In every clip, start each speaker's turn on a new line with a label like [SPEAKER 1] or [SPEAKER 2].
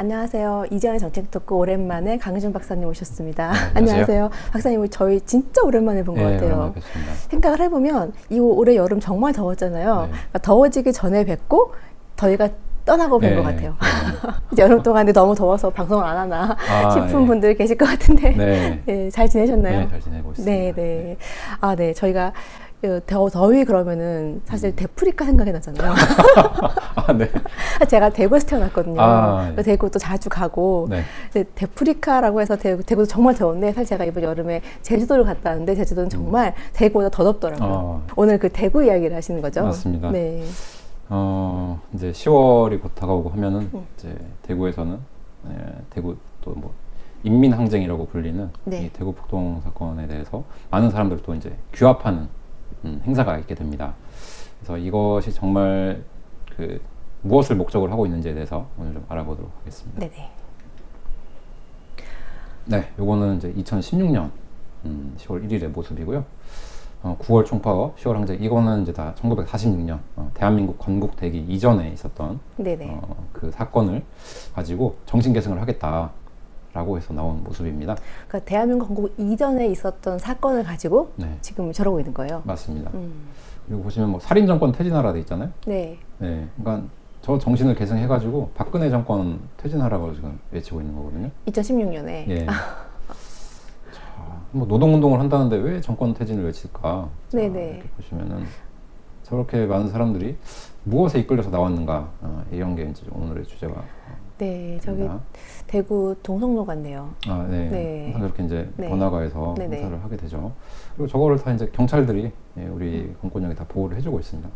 [SPEAKER 1] 안녕하세요. 이재현의 정책 토크 오랜만에 강유준 박사님 오셨습니다.
[SPEAKER 2] 네,
[SPEAKER 1] 안녕하세요. 박사님 저희 진짜 오랜만에 본 것
[SPEAKER 2] 네,
[SPEAKER 1] 같아요.
[SPEAKER 2] 오랜만에 뵙습니다.
[SPEAKER 1] 생각을 해보면 이 올해 여름 정말 더웠잖아요.
[SPEAKER 2] 네.
[SPEAKER 1] 그러니까 더워지기 전에 뵙고 저희가 떠나고 뵌 것
[SPEAKER 2] 네,
[SPEAKER 1] 같아요.
[SPEAKER 2] 네.
[SPEAKER 1] 이제 여름 동안에 너무 더워서 방송을 안 하나 싶은
[SPEAKER 2] 네.
[SPEAKER 1] 분들 계실 것 같은데
[SPEAKER 2] 네.
[SPEAKER 1] 네, 잘 지내셨나요?
[SPEAKER 2] 네, 잘 지내고 있습니다.
[SPEAKER 1] 네, 네. 아, 네. 저희가 더위 그러면은 사실 데프리카 생각이 나잖아요.
[SPEAKER 2] 아, 네.
[SPEAKER 1] 제가 대구에서 태어났거든요.
[SPEAKER 2] 아, 네.
[SPEAKER 1] 대구도 자주 가고.
[SPEAKER 2] 네.
[SPEAKER 1] 근데 데프리카라고 해서 대구도 정말 더운데 사실 제가 이번 여름에 제주도를 갔다 왔는데 제주도는 정말 대구보다 더 덥더라고요. 오늘 그 대구 이야기를 하시는 거죠?
[SPEAKER 2] 맞습니다.
[SPEAKER 1] 네.
[SPEAKER 2] 이제 10월이 곧 다가오고 하면은 이제 대구에서는 대구 또 뭐 인민항쟁이라고 불리는
[SPEAKER 1] 네.
[SPEAKER 2] 이 대구 폭동 사건에 대해서 많은 사람들이 또 이제 규합하는 행사가 있게 됩니다. 그래서 이것이 정말 그 무엇을 목적으로 하고 있는지에 대해서 오늘 좀 알아보도록 하겠습니다.
[SPEAKER 1] 네네.
[SPEAKER 2] 네, 요거는 이제 2016년 10월 1일의 모습이고요. 9월 총파업, 10월 항쟁, 이거는 이제 다 1946년 대한민국 건국되기 이전에 있었던
[SPEAKER 1] 네네.
[SPEAKER 2] 그 사건을 가지고 정신 계승을 하겠다라고 해서 나온 모습입니다.
[SPEAKER 1] 그러니까 대한민국 건국 이전에 있었던 사건을 가지고
[SPEAKER 2] 네,
[SPEAKER 1] 지금 저러고 있는 거예요.
[SPEAKER 2] 맞습니다. 그리고 보시면 뭐 살인 정권 퇴진하라 돼 있잖아요.
[SPEAKER 1] 네.
[SPEAKER 2] 네, 그러니까 저 정신을 계승해가지고 박근혜 정권 퇴진하라고 지금 외치고 있는 거거든요.
[SPEAKER 1] 2016년에.
[SPEAKER 2] 예. 뭐 노동운동을 한다는데 왜 정권 퇴진을 외칠까?
[SPEAKER 1] 네네.
[SPEAKER 2] 이렇게 보시면은 저렇게 많은 사람들이 무엇에 이끌려서 나왔는가? 이런 게 이제 오늘의 주제가.
[SPEAKER 1] 네, 저기
[SPEAKER 2] 됩니다.
[SPEAKER 1] 대구 동성로 같네요.
[SPEAKER 2] 아, 네.
[SPEAKER 1] 네.
[SPEAKER 2] 항상 그렇게 이제
[SPEAKER 1] 네.
[SPEAKER 2] 번화가에서
[SPEAKER 1] 네네.
[SPEAKER 2] 행사를 하게 되죠. 그리고 저거를 다 이제 경찰들이 우리 공권력이 다 보호를 해주고 있습니다.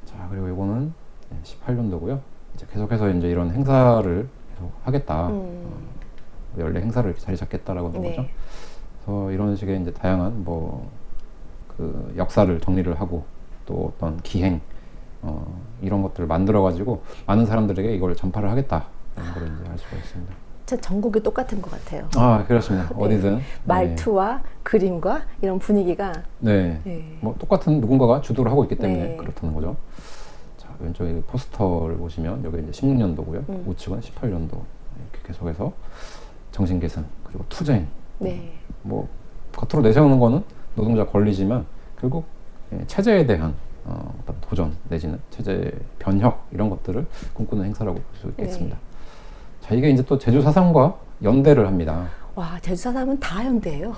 [SPEAKER 2] 자, 그리고 이거는 18년도고요. 이제 계속해서 이제 이런 행사를 계속 하겠다. 연례 행사를 자리 잡겠다라고 하는
[SPEAKER 1] 네.
[SPEAKER 2] 거죠. 그래서 이런 식의 이제 다양한 뭐 그 역사를 정리를 하고 또 어떤 기행 이런 것들을 만들어 가지고 많은 사람들에게 이걸 전파를 하겠다라는 걸 이제 알 수가 있습니다.
[SPEAKER 1] 참 전국이 똑같은 것 같아요.
[SPEAKER 2] 아, 그렇습니다.
[SPEAKER 1] 네.
[SPEAKER 2] 어디든
[SPEAKER 1] 말투와 그림과 이런 분위기가
[SPEAKER 2] 네.
[SPEAKER 1] 네.
[SPEAKER 2] 뭐 똑같은 누군가가 주도를 하고 있기 때문에
[SPEAKER 1] 네.
[SPEAKER 2] 그렇다는 거죠. 자, 왼쪽에 포스터를 보시면 여기 이제 16년도고요. 우측은 18년도 이렇게 계속해서 정신 계승 그리고 투쟁.
[SPEAKER 1] 네.
[SPEAKER 2] 뭐 겉으로 내세우는 거는 노동자 권리지만 결국 체제에 대한 어떤 도전 내지는 체제 변혁 이런 것들을 꿈꾸는 행사라고 볼 수 있겠습니다.
[SPEAKER 1] 네.
[SPEAKER 2] 자, 이게 이제 또 제주 사상과 연대를 합니다.
[SPEAKER 1] 와, 제주 사람은 다 현대예요.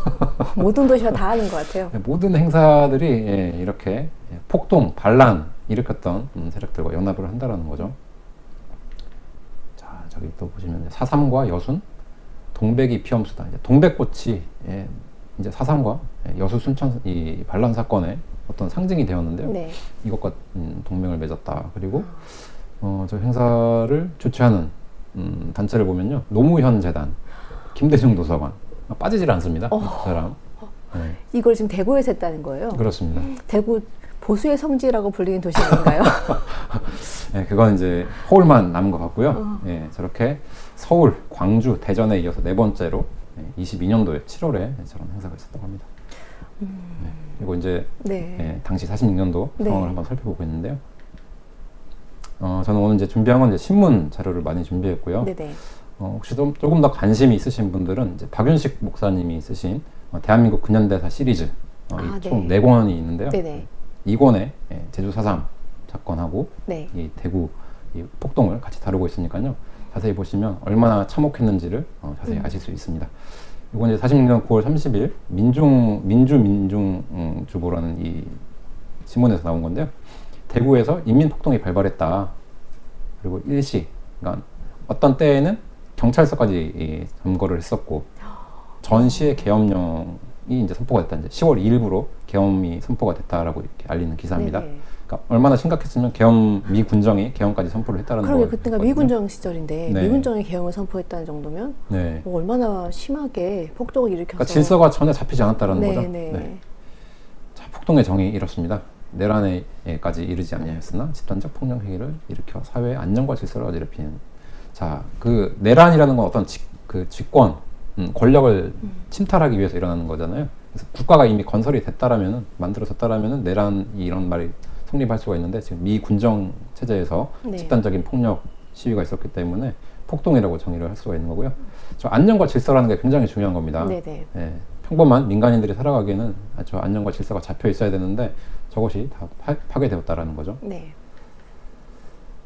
[SPEAKER 1] 모든 도시가 다 하는 것 같아요.
[SPEAKER 2] 모든 행사들이 이렇게 폭동, 반란 일으켰던 세력들과 연합을 한다라는 거죠. 자, 저기 또 보시면 4.3과 여순, 동백이 피엄수다. 이제 동백꽃이 이제 4.3과 여수 순천 이 반란 사건의 어떤 상징이 되었는데요.
[SPEAKER 1] 네.
[SPEAKER 2] 이것과 동맹을 맺었다. 그리고 저 행사를 주최하는 단체를 보면요, 노무현 재단, 김대중 도서관 빠지질 않습니다. 그 사람. 네.
[SPEAKER 1] 이걸 지금 대구에서 했다는 거예요.
[SPEAKER 2] 그렇습니다.
[SPEAKER 1] 대구 보수의 성지라고 불리는 도시 아닌가요?
[SPEAKER 2] 네, 그건 이제 서울만 남은 것 같고요. 네, 저렇게 서울, 광주, 대전에 이어서 네 번째로 22년도에 7월에 저런 행사가 있었다고 합니다. 네, 그리고 이제
[SPEAKER 1] 네.
[SPEAKER 2] 당시 46년도
[SPEAKER 1] 네.
[SPEAKER 2] 상황을 한번 살펴보고 있는데요. 저는 오늘 이제 준비한 건 이제 신문 자료를 많이 준비했고요.
[SPEAKER 1] 네네.
[SPEAKER 2] 혹시 조금 더 관심이 있으신 분들은 이제 박윤식 목사님이 쓰신 대한민국 근현대사 시리즈 총
[SPEAKER 1] 네.
[SPEAKER 2] 4권이 있는데요.
[SPEAKER 1] 네네.
[SPEAKER 2] 2권에 제주 4.3 사건하고
[SPEAKER 1] 네.
[SPEAKER 2] 이 대구 이 폭동을 같이 다루고 있으니까요. 자세히 보시면 얼마나 참혹했는지를 자세히 아실 수 있습니다. 이건 이제 46년 9월 30일 민중주보라는 이 신문에서 나온 건데요. 대구에서 인민폭동이 발발했다. 그리고 일시, 그러니까 어떤 때에는 경찰서까지 점거를 했었고 전시의 계엄령이 이제 선포가 됐다. 이제 10월 2일부로 계엄이 선포가 됐다라고 이렇게 알리는 기사입니다.
[SPEAKER 1] 네네.
[SPEAKER 2] 그러니까 얼마나 심각했으면 미 군정이 계엄까지 선포를 했다는
[SPEAKER 1] 그러게
[SPEAKER 2] 거예요.
[SPEAKER 1] 그때가 미군정 시절인데
[SPEAKER 2] 네.
[SPEAKER 1] 미군정이 계엄을 선포했다는 정도면
[SPEAKER 2] 네.
[SPEAKER 1] 뭐 얼마나 심하게 폭동을 일으켜서
[SPEAKER 2] 그러니까 질서가 전혀 잡히지 않았다라는
[SPEAKER 1] 네,
[SPEAKER 2] 거죠.
[SPEAKER 1] 네.
[SPEAKER 2] 네. 자, 폭동의 정의 이렇습니다. 내란에까지 이르지 아니하였으나 집단적 폭력 행위를 일으켜 사회의 안정과 질서를 어지럽히는. 자, 그 내란이라는 건 어떤 직권, 권력을 침탈하기 위해서 일어나는 거잖아요. 그래서 국가가 이미 건설이 됐다라면은 만들어졌다라면은 내란 이런 말이 성립할 수가 있는데 지금 미 군정 체제에서
[SPEAKER 1] 네.
[SPEAKER 2] 집단적인 폭력 시위가 있었기 때문에 폭동이라고 정의를 할 수가 있는 거고요. 저 안녕과 질서라는 게 굉장히 중요한 겁니다.
[SPEAKER 1] 네네.
[SPEAKER 2] 예, 평범한 민간인들이 살아가기에는 아주 안녕과 질서가 잡혀 있어야 되는데 저것이 다 파괴되었다라는 거죠.
[SPEAKER 1] 네.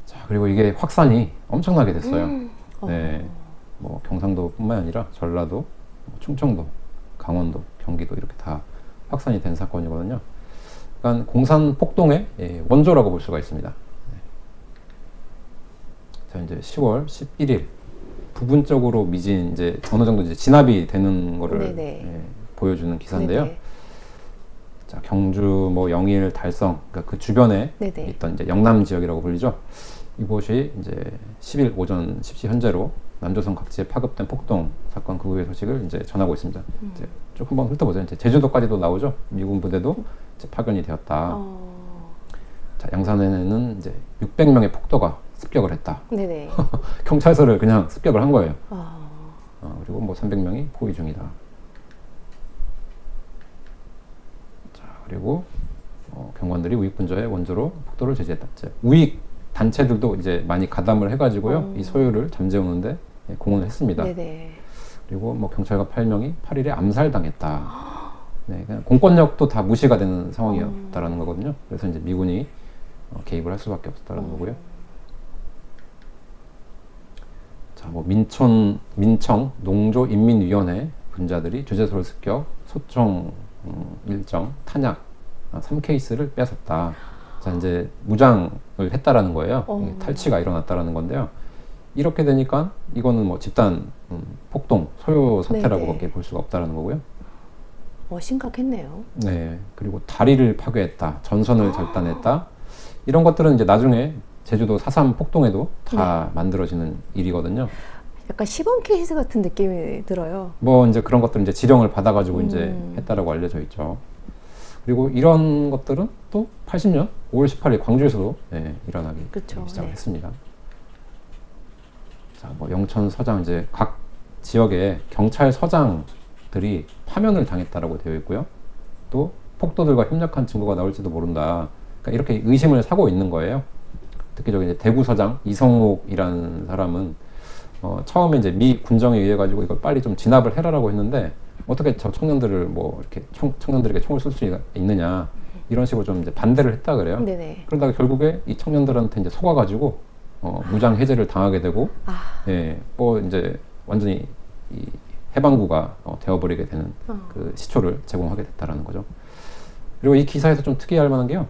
[SPEAKER 2] 자, 그리고 이게 확산이 엄청나게 됐어요.
[SPEAKER 1] 어.
[SPEAKER 2] 네, 뭐 경상도뿐만 아니라 전라도, 뭐 충청도, 강원도, 경기도 이렇게 다 확산이 된 사건이거든요. 그러니까 공산 폭동의 원조라고 볼 수가 있습니다. 네. 자, 이제 10월 11일 부분적으로 미진 이제 어느 정도 이제 진압이 되는 거를 보여주는 기사인데요.
[SPEAKER 1] 네네.
[SPEAKER 2] 자, 경주, 뭐 영일, 달성, 그러니까 그 주변에
[SPEAKER 1] 네네.
[SPEAKER 2] 있던 이제 영남 지역이라고 불리죠. 이곳이 이제 10일 오전 10시 현재로 남조선 각지에 파급된 폭동 사건 그 후의 소식을 이제 전하고 있습니다. 이제 쭉 한번 훑어보죠. 이제 제주도까지도 나오죠. 미군 부대도 이제 파견이 되었다. 자, 양산에는 이제 600명의 폭도가 습격을 했다.
[SPEAKER 1] 네네.
[SPEAKER 2] 경찰서를 그냥 습격을 한 거예요.
[SPEAKER 1] 아.
[SPEAKER 2] 그리고 뭐 300명이 포위 중이다. 자, 그리고 경관들이 우익분자의 원조로 폭도를 제지했다. 우익 단체들도 이제 많이 가담을 해가지고요, 이 소요를 잠재우는데 공헌을 했습니다.
[SPEAKER 1] 네네.
[SPEAKER 2] 그리고 뭐 경찰관 8명이 8일에 암살당했다. 네, 그냥 공권력도 다 무시가 되는 상황이었다라는 거거든요. 그래서 이제 미군이 개입을 할 수밖에 없었다는 거고요. 자, 뭐 민청 농조인민위원회 분자들이 주재소를 습격, 소총 일정, 탄약 3케이스를 뺏었다. 자, 이제 무장을 했다라는 거예요. 탈취가 일어났다라는 건데요. 이렇게 되니까 이거는 뭐 집단 폭동, 소요 사태라고밖에 볼 수가 없다라는 거고요.
[SPEAKER 1] 심각했네요.
[SPEAKER 2] 네, 그리고 다리를 파괴했다, 전선을 절단했다. 이런 것들은 이제 나중에 제주도 4.3 폭동에도 다 만들어지는 일이거든요.
[SPEAKER 1] 약간 시범 케이스 같은 느낌이 들어요.
[SPEAKER 2] 뭐 이제 그런 것들 이제 지령을 받아가지고 이제 했다라고 알려져 있죠. 그리고 이런 것들은 또 80년 5월 18일 광주에서도 일어나기 시작을 했습니다. 자, 뭐 영천서장 이제 각 지역의 경찰서장들이 파면을 당했다라고 되어 있고요. 또 폭도들과 협력한 증거가 나올지도 모른다. 그러니까 이렇게 의심을 사고 있는 거예요. 특히 저기 이제 대구서장 이성옥이라는 사람은 처음에 이제 미 군정에 의해 가지고 이걸 빨리 좀 진압을 해라라고 했는데 어떻게 저 청년들을 뭐 이렇게 청년들에게 총을 쏠 수 있느냐 이런 식으로 좀 이제 반대를 했다 그래요.
[SPEAKER 1] 네네.
[SPEAKER 2] 그러다가 결국에 이 청년들한테 이제 속아가지고 무장 해제를 당하게 되고, 뭐 이제 완전히 이 해방구가 되어버리게 되는 그 시초를 제공하게 됐다라는 거죠. 그리고 이 기사에서 좀 특이할 만한 게요.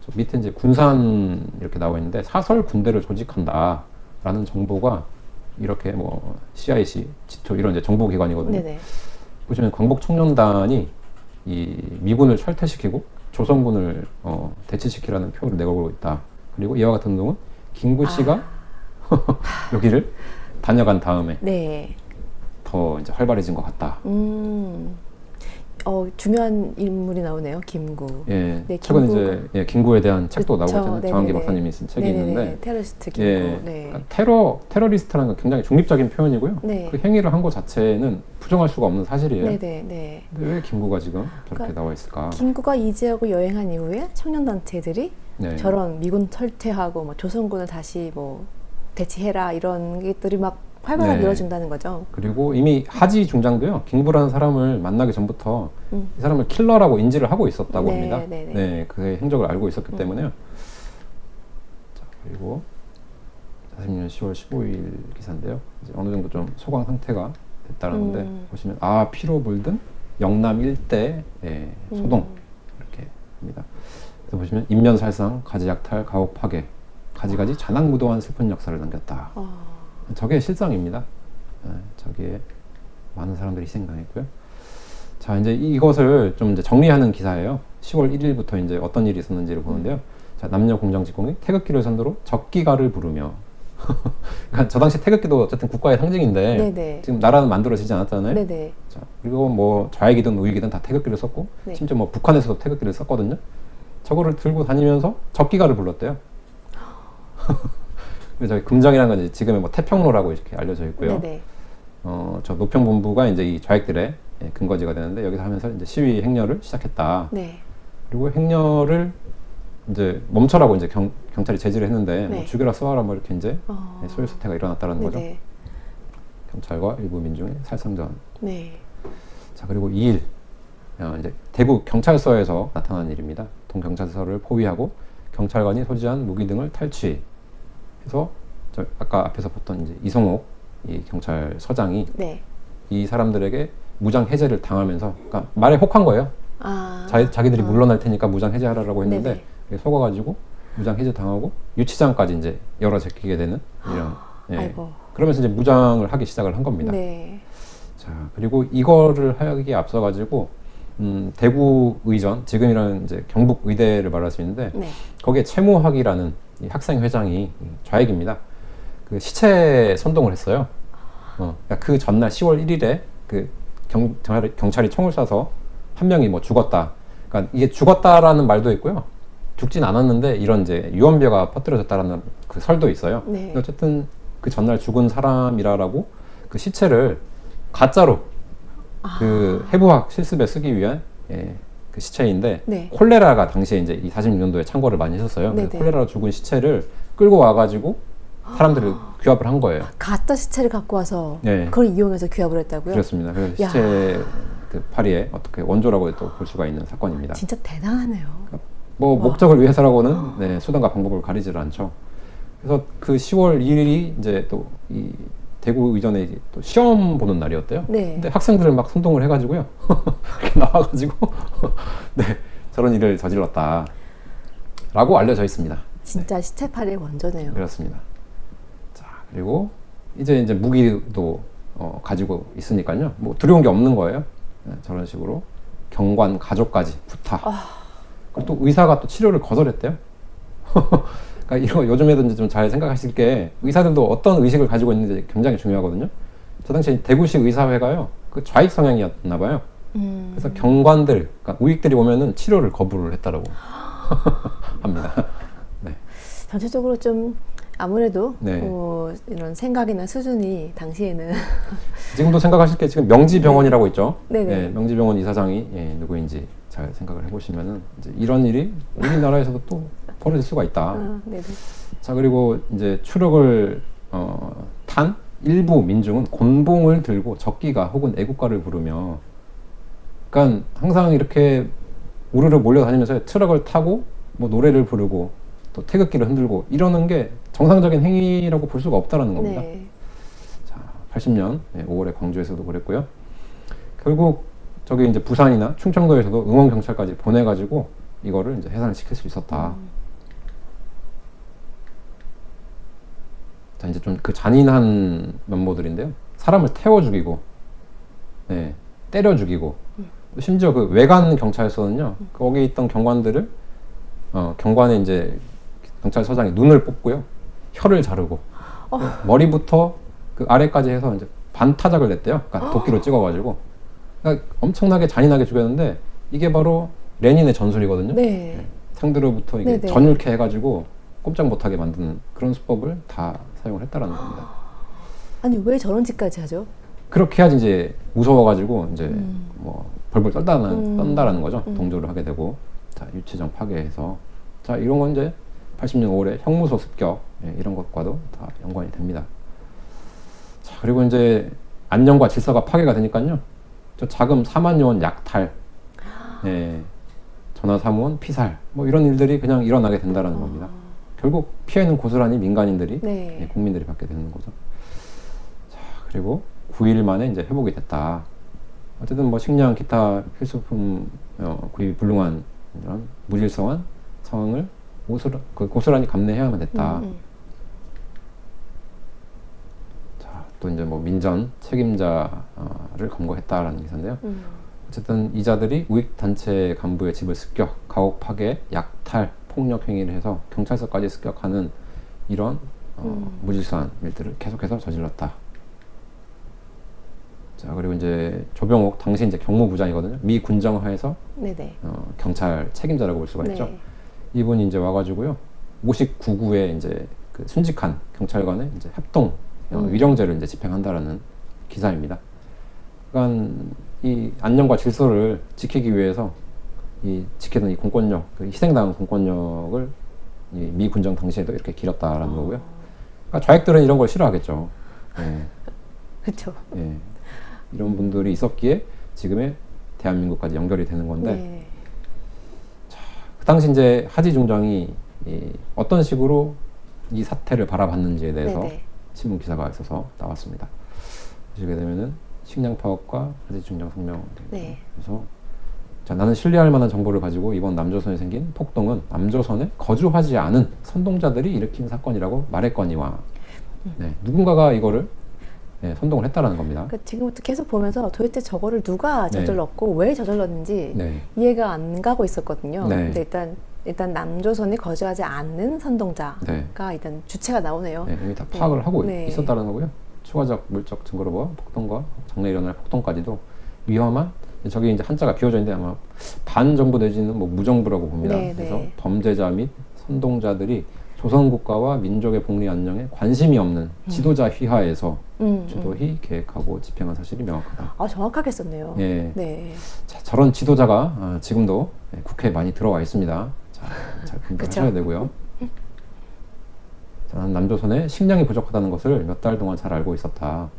[SPEAKER 2] 저 밑에 이제 군산 이렇게 나와 있는데 사설 군대를 조직한다라는 정보가 이렇게 뭐 CIC, 지토 이런 이제 정보기관이거든요.
[SPEAKER 1] 네네.
[SPEAKER 2] 보시면 광복 청년단이 이 미군을 철퇴시키고 조선군을 대치시키라는 표를 내걸고 있다. 그리고 이와 같은 운동은 김구 씨가 여기를 다녀간 다음에 더 이제 활발해진 것 같다.
[SPEAKER 1] 중요한 인물이 나오네요, 김구.
[SPEAKER 2] 예, 최근 이제 김구에 대한 책도 나오고 있잖아요. 정한기 박사님이 쓴 책이 있는데,
[SPEAKER 1] 테러리스트 김구.
[SPEAKER 2] 그러니까 테러리스트라는 건 굉장히 중립적인 표현이고요. 그 행위를 한 것 자체는 부정할 수가 없는 사실이에요. 근데 왜 김구가 지금 저렇게 나와 있을까?
[SPEAKER 1] 김구가 이 지역을 여행한 이후에 청년단체들이 저런 미군 철퇴하고 뭐 조선군을 다시 뭐 대치해라 이런 것들이 막 활발하게 이루어진다는 거죠.
[SPEAKER 2] 그리고 이미 하지 중장도요, 김구라는 사람을 만나기 전부터 이 사람을 킬러라고 인지를 하고 있었다고 합니다. 그의 행적을 알고 있었기 때문에요. 자, 그리고 40년 10월 15일 기사인데요. 이제 어느 정도 좀 소강 상태가 됐다는데 보시면 피로 물든 영남 일대 소동 이렇게 합니다. 그래서 보시면 인면살상, 가지약탈, 가옥 파괴, 가지가지 잔악무도한 슬픈 역사를 남겼다. 저게 실상입니다. 저기에 많은 사람들이 희생당했고요. 자, 이제 이것을 좀 이제 정리하는 기사예요. 10월 1일부터 이제 어떤 일이 있었는지를 보는데요. 자, 남녀 공장직공이 태극기를 선두로 적기가를 부르며, 그러니까 저 당시 태극기도 어쨌든 국가의 상징인데 지금 나라는 만들어지지 않았잖아요. 자, 그리고 뭐 좌익이든 우익이든 다 태극기를 썼고, 심지어 뭐 북한에서도 태극기를 썼거든요. 저거를 들고 다니면서 적기가를 불렀대요. 저희 금정이라는 건 지금의 뭐 태평로라고 이렇게 알려져 있고요. 저 노평본부가 이제 이 좌익들의 근거지가 되는데 여기서 하면서 이제 시위 행렬을 시작했다. 그리고 행렬을 이제 멈춰라고 이제 경찰이 제지를 했는데
[SPEAKER 1] 네.
[SPEAKER 2] 뭐 죽여라 쏘아라 뭐 이렇게 이제 소요 사태가 일어났다는 거죠.
[SPEAKER 1] 네네.
[SPEAKER 2] 경찰과 일부 민중의 살상전.
[SPEAKER 1] 네.
[SPEAKER 2] 자, 그리고 2일 이제 대구 경찰서에서 나타난 일입니다. 동경찰서를 포위하고 경찰관이 소지한 무기 등을 탈취해서 아까 앞에서 봤던 이제 이성옥 이 경찰서장이
[SPEAKER 1] 네.
[SPEAKER 2] 이 사람들에게 무장 해제를 당하면서, 그러니까 말에 혹한 거예요. 자기들이 물러날 테니까 무장 해제하라고 했는데 속아가지고 무장 해제 당하고 유치장까지 이제 열어 제끼게 되는 이런. 예.
[SPEAKER 1] 아이고.
[SPEAKER 2] 그러면서 이제 무장을 하기 시작을 한 겁니다.
[SPEAKER 1] 네.
[SPEAKER 2] 자, 그리고 이거를 하기에 앞서가지고 대구 의전, 지금이라는 이제 경북 의대를 말할 수 있는데
[SPEAKER 1] 네.
[SPEAKER 2] 거기에 최무학이라는 이 학생 회장이 좌익입니다. 그 시체 선동을 했어요. 그러니까 그 전날 10월 1일에 그 경찰이 총을 쏴서 한 명이 뭐 죽었다. 그러니까 이게 죽었다라는 말도 있고요. 죽진 않았는데 이런 이제 유언비어가 퍼뜨려졌다라는 그 설도 있어요.
[SPEAKER 1] 네.
[SPEAKER 2] 어쨌든 그 전날 죽은 사람이라라고 그 시체를 가짜로 그 해부학 실습에 쓰기 위한 그 시체인데
[SPEAKER 1] 네.
[SPEAKER 2] 콜레라가 당시에 이제 이 46년도에 창궐을 많이 했었어요. 그래서 콜레라로 죽은 시체를 끌고 와가지고 사람들을 규합을 한 거예요.
[SPEAKER 1] 가짜 시체를 갖고 와서
[SPEAKER 2] 네.
[SPEAKER 1] 그걸 이용해서 규합을 했다고요?
[SPEAKER 2] 그렇습니다. 그래서 시체 그 파리의 어떻게 원조라고 또 볼 수가 있는 사건입니다.
[SPEAKER 1] 진짜 대단하네요.
[SPEAKER 2] 뭐 목적을 위해서라고는 네, 수단과 방법을 가리지를 않죠. 그래서 그 10월 2일이 이제 또 이 대구 의전에 또 시험 보는 날이었대요.
[SPEAKER 1] 네.
[SPEAKER 2] 근데 학생들을 막 선동을 해가지고요. 나와가지고 네, 저런 일을 저질렀다라고 알려져 있습니다.
[SPEAKER 1] 진짜 시체팔이의 원조네요.
[SPEAKER 2] 그렇습니다. 자, 그리고 이제 무기도 가지고 있으니까요. 뭐 두려운 게 없는 거예요. 네, 저런 식으로 경관 가족까지 부탁. 그리고 또 의사가 또 치료를 거절했대요. 그러니까 이거 요즘에도 이제 좀 잘 생각하실 게 의사들도 어떤 의식을 가지고 있는지 굉장히 중요하거든요. 저 당시 대구시 의사회가요, 그 좌익 성향이었나 봐요. 그래서 경관들, 그러니까 우익들이 오면은 치료를 거부를 했다라고 합니다. 네.
[SPEAKER 1] 전체적으로 좀 아무래도
[SPEAKER 2] 네.
[SPEAKER 1] 이런 생각이나 수준이 당시에는
[SPEAKER 2] 지금도 생각하실 게 지금 명지병원이라고 있죠.
[SPEAKER 1] 네네.
[SPEAKER 2] 네, 명지병원 이사장이 누구인지 잘 생각을 해보시면은 이제 이런 일이 우리나라에서도 또 벌어질 수가 있다.
[SPEAKER 1] 네네.
[SPEAKER 2] 자, 그리고 이제 추력을 탄 일부 민중은 곤봉을 들고 적기가 혹은 애국가를 부르며, 그러니까 항상 이렇게 우르르 몰려다니면서 트럭을 타고 뭐 노래를 부르고 또 태극기를 흔들고 이러는 게 정상적인 행위라고 볼 수가 없다라는 겁니다.
[SPEAKER 1] 네.
[SPEAKER 2] 자, 80년 5월에 광주에서도 그랬고요. 결국 저기 이제 부산이나 충청도에서도 응원 경찰까지 보내가지고 이거를 이제 해산을 시킬 수 있었다. 자, 이제 좀 그 잔인한 면모들인데요. 사람을 태워 죽이고, 네, 때려 죽이고, 심지어 그 외관 경찰서는요, 거기 있던 경관들을 경관에 이제 경찰서장이 눈을 뽑고요, 혀를 자르고, 머리부터 그 아래까지 해서 이제 반타작을 냈대요. 그러니까 도끼로 찍어가지고. 그러니까 엄청나게 잔인하게 죽였는데 이게 바로 레닌의 전술이거든요.
[SPEAKER 1] 네.
[SPEAKER 2] 네. 상대로부터 이게
[SPEAKER 1] 네네.
[SPEAKER 2] 전율케 해가지고 꼼짝 못하게 만드는 그런 수법을 다 사용을 했다라는 겁니다.
[SPEAKER 1] 아니 왜 저런 짓까지 하죠?
[SPEAKER 2] 그렇게 해야지 이제 무서워가지고 이제 뭐 벌벌 떤다라는 거죠. 동조를 하게 되고, 자, 유치장 파괴해서, 자, 이런 건 이제 80년 5월에 형무소 습격, 이런 것과도 다 연관이 됩니다. 자, 그리고 이제 안녕과 질서가 파괴가 되니까요, 저 자금 4만여 원 약탈, 전화 사무원 피살, 뭐 이런 일들이 그냥 일어나게 된다라는 겁니다. 결국 피해는 고스란히 민간인들이, 국민들이 받게 되는 거죠. 자, 그리고 9일 만에 이제 회복이 됐다. 어쨌든 뭐 식량, 기타 필수품 구입이 불능한 이런 무질서한 상황을 고스란히 감내해야만 됐다. 자, 또 이제 뭐 민전 책임자를 검거했다라는 기사인데요. 어쨌든 이자들이 우익 단체 간부의 집을 습격, 가옥 파괴, 약탈, 폭력 행위를 해서 경찰서까지 습격하는 이런 무질서한 일들을 계속해서 저질렀다. 자, 그리고 이제 조병옥 당시 이제 경무부장이거든요. 미 군정하에서 경찰 책임자라고 볼 수가 있죠. 이분이 이제 와가지고요, 59구에 이제 그 순직한 경찰관의 이제 합동 위령죄를 이제 집행한다라는 기사입니다. 그러니까 이 안녕과 질서를 지키기 위해서 이 지키던 이 공권력, 그 희생당한 공권력을 미 군정 당시에도 이렇게 길었다라는 거고요. 그러니까 좌익들은 이런 걸 싫어하겠죠. 예.
[SPEAKER 1] 그렇죠.
[SPEAKER 2] 예. 이런 분들이 있었기에 지금의 대한민국까지 연결이 되는 건데,
[SPEAKER 1] 네.
[SPEAKER 2] 자, 그 당시 이제 하지 중장이 어떤 식으로 이 사태를 바라봤는지에 대해서
[SPEAKER 1] 네네.
[SPEAKER 2] 신문 기사가 있어서 나왔습니다. 보시게 되면은 식량 파업과 하지 중장 성명.
[SPEAKER 1] 네.
[SPEAKER 2] 그래서 자, 나는 신뢰할 만한 정보를 가지고 이번 남조선에 생긴 폭동은 남조선에 거주하지 않은 선동자들이 일으킨 사건이라고 말했거니와, 네, 누군가가 이거를 선동을 했다라는 겁니다.
[SPEAKER 1] 그러니까 지금부터 계속 보면서 도대체 저거를 누가
[SPEAKER 2] 네.
[SPEAKER 1] 저질렀고 왜 저질렀는지
[SPEAKER 2] 네.
[SPEAKER 1] 이해가 안 가고 있었거든요.
[SPEAKER 2] 네.
[SPEAKER 1] 근데 일단 남조선이 거주하지 않는 선동자가
[SPEAKER 2] 네.
[SPEAKER 1] 일단 주체가 나오네요.
[SPEAKER 2] 네, 이미 다 파악을 하고
[SPEAKER 1] 네.
[SPEAKER 2] 있었다는 거고요. 추가적 물적 증거로 봐 폭동과 장래 일어날 폭동까지도 위험한, 저기 이제 한자가 비워져 있는데 아마 반정부 내지는 뭐 무정부라고 봅니다.
[SPEAKER 1] 네,
[SPEAKER 2] 그래서
[SPEAKER 1] 네.
[SPEAKER 2] 범죄자 및 선동자들이 조선 국가와 민족의 복리 안녕에 관심이 없는 지도자 휘하에서 주도히 계획하고 집행한 사실이 명확하다.
[SPEAKER 1] 아, 정확하게 썼네요.
[SPEAKER 2] 예.
[SPEAKER 1] 네.
[SPEAKER 2] 자, 저런 지도자가 지금도 국회에 많이 들어와 있습니다. 자, 잘 분별하셔야 되고요. 자, 남조선에 식량이 부족하다는 것을 몇 달 동안 잘 알고 있었다.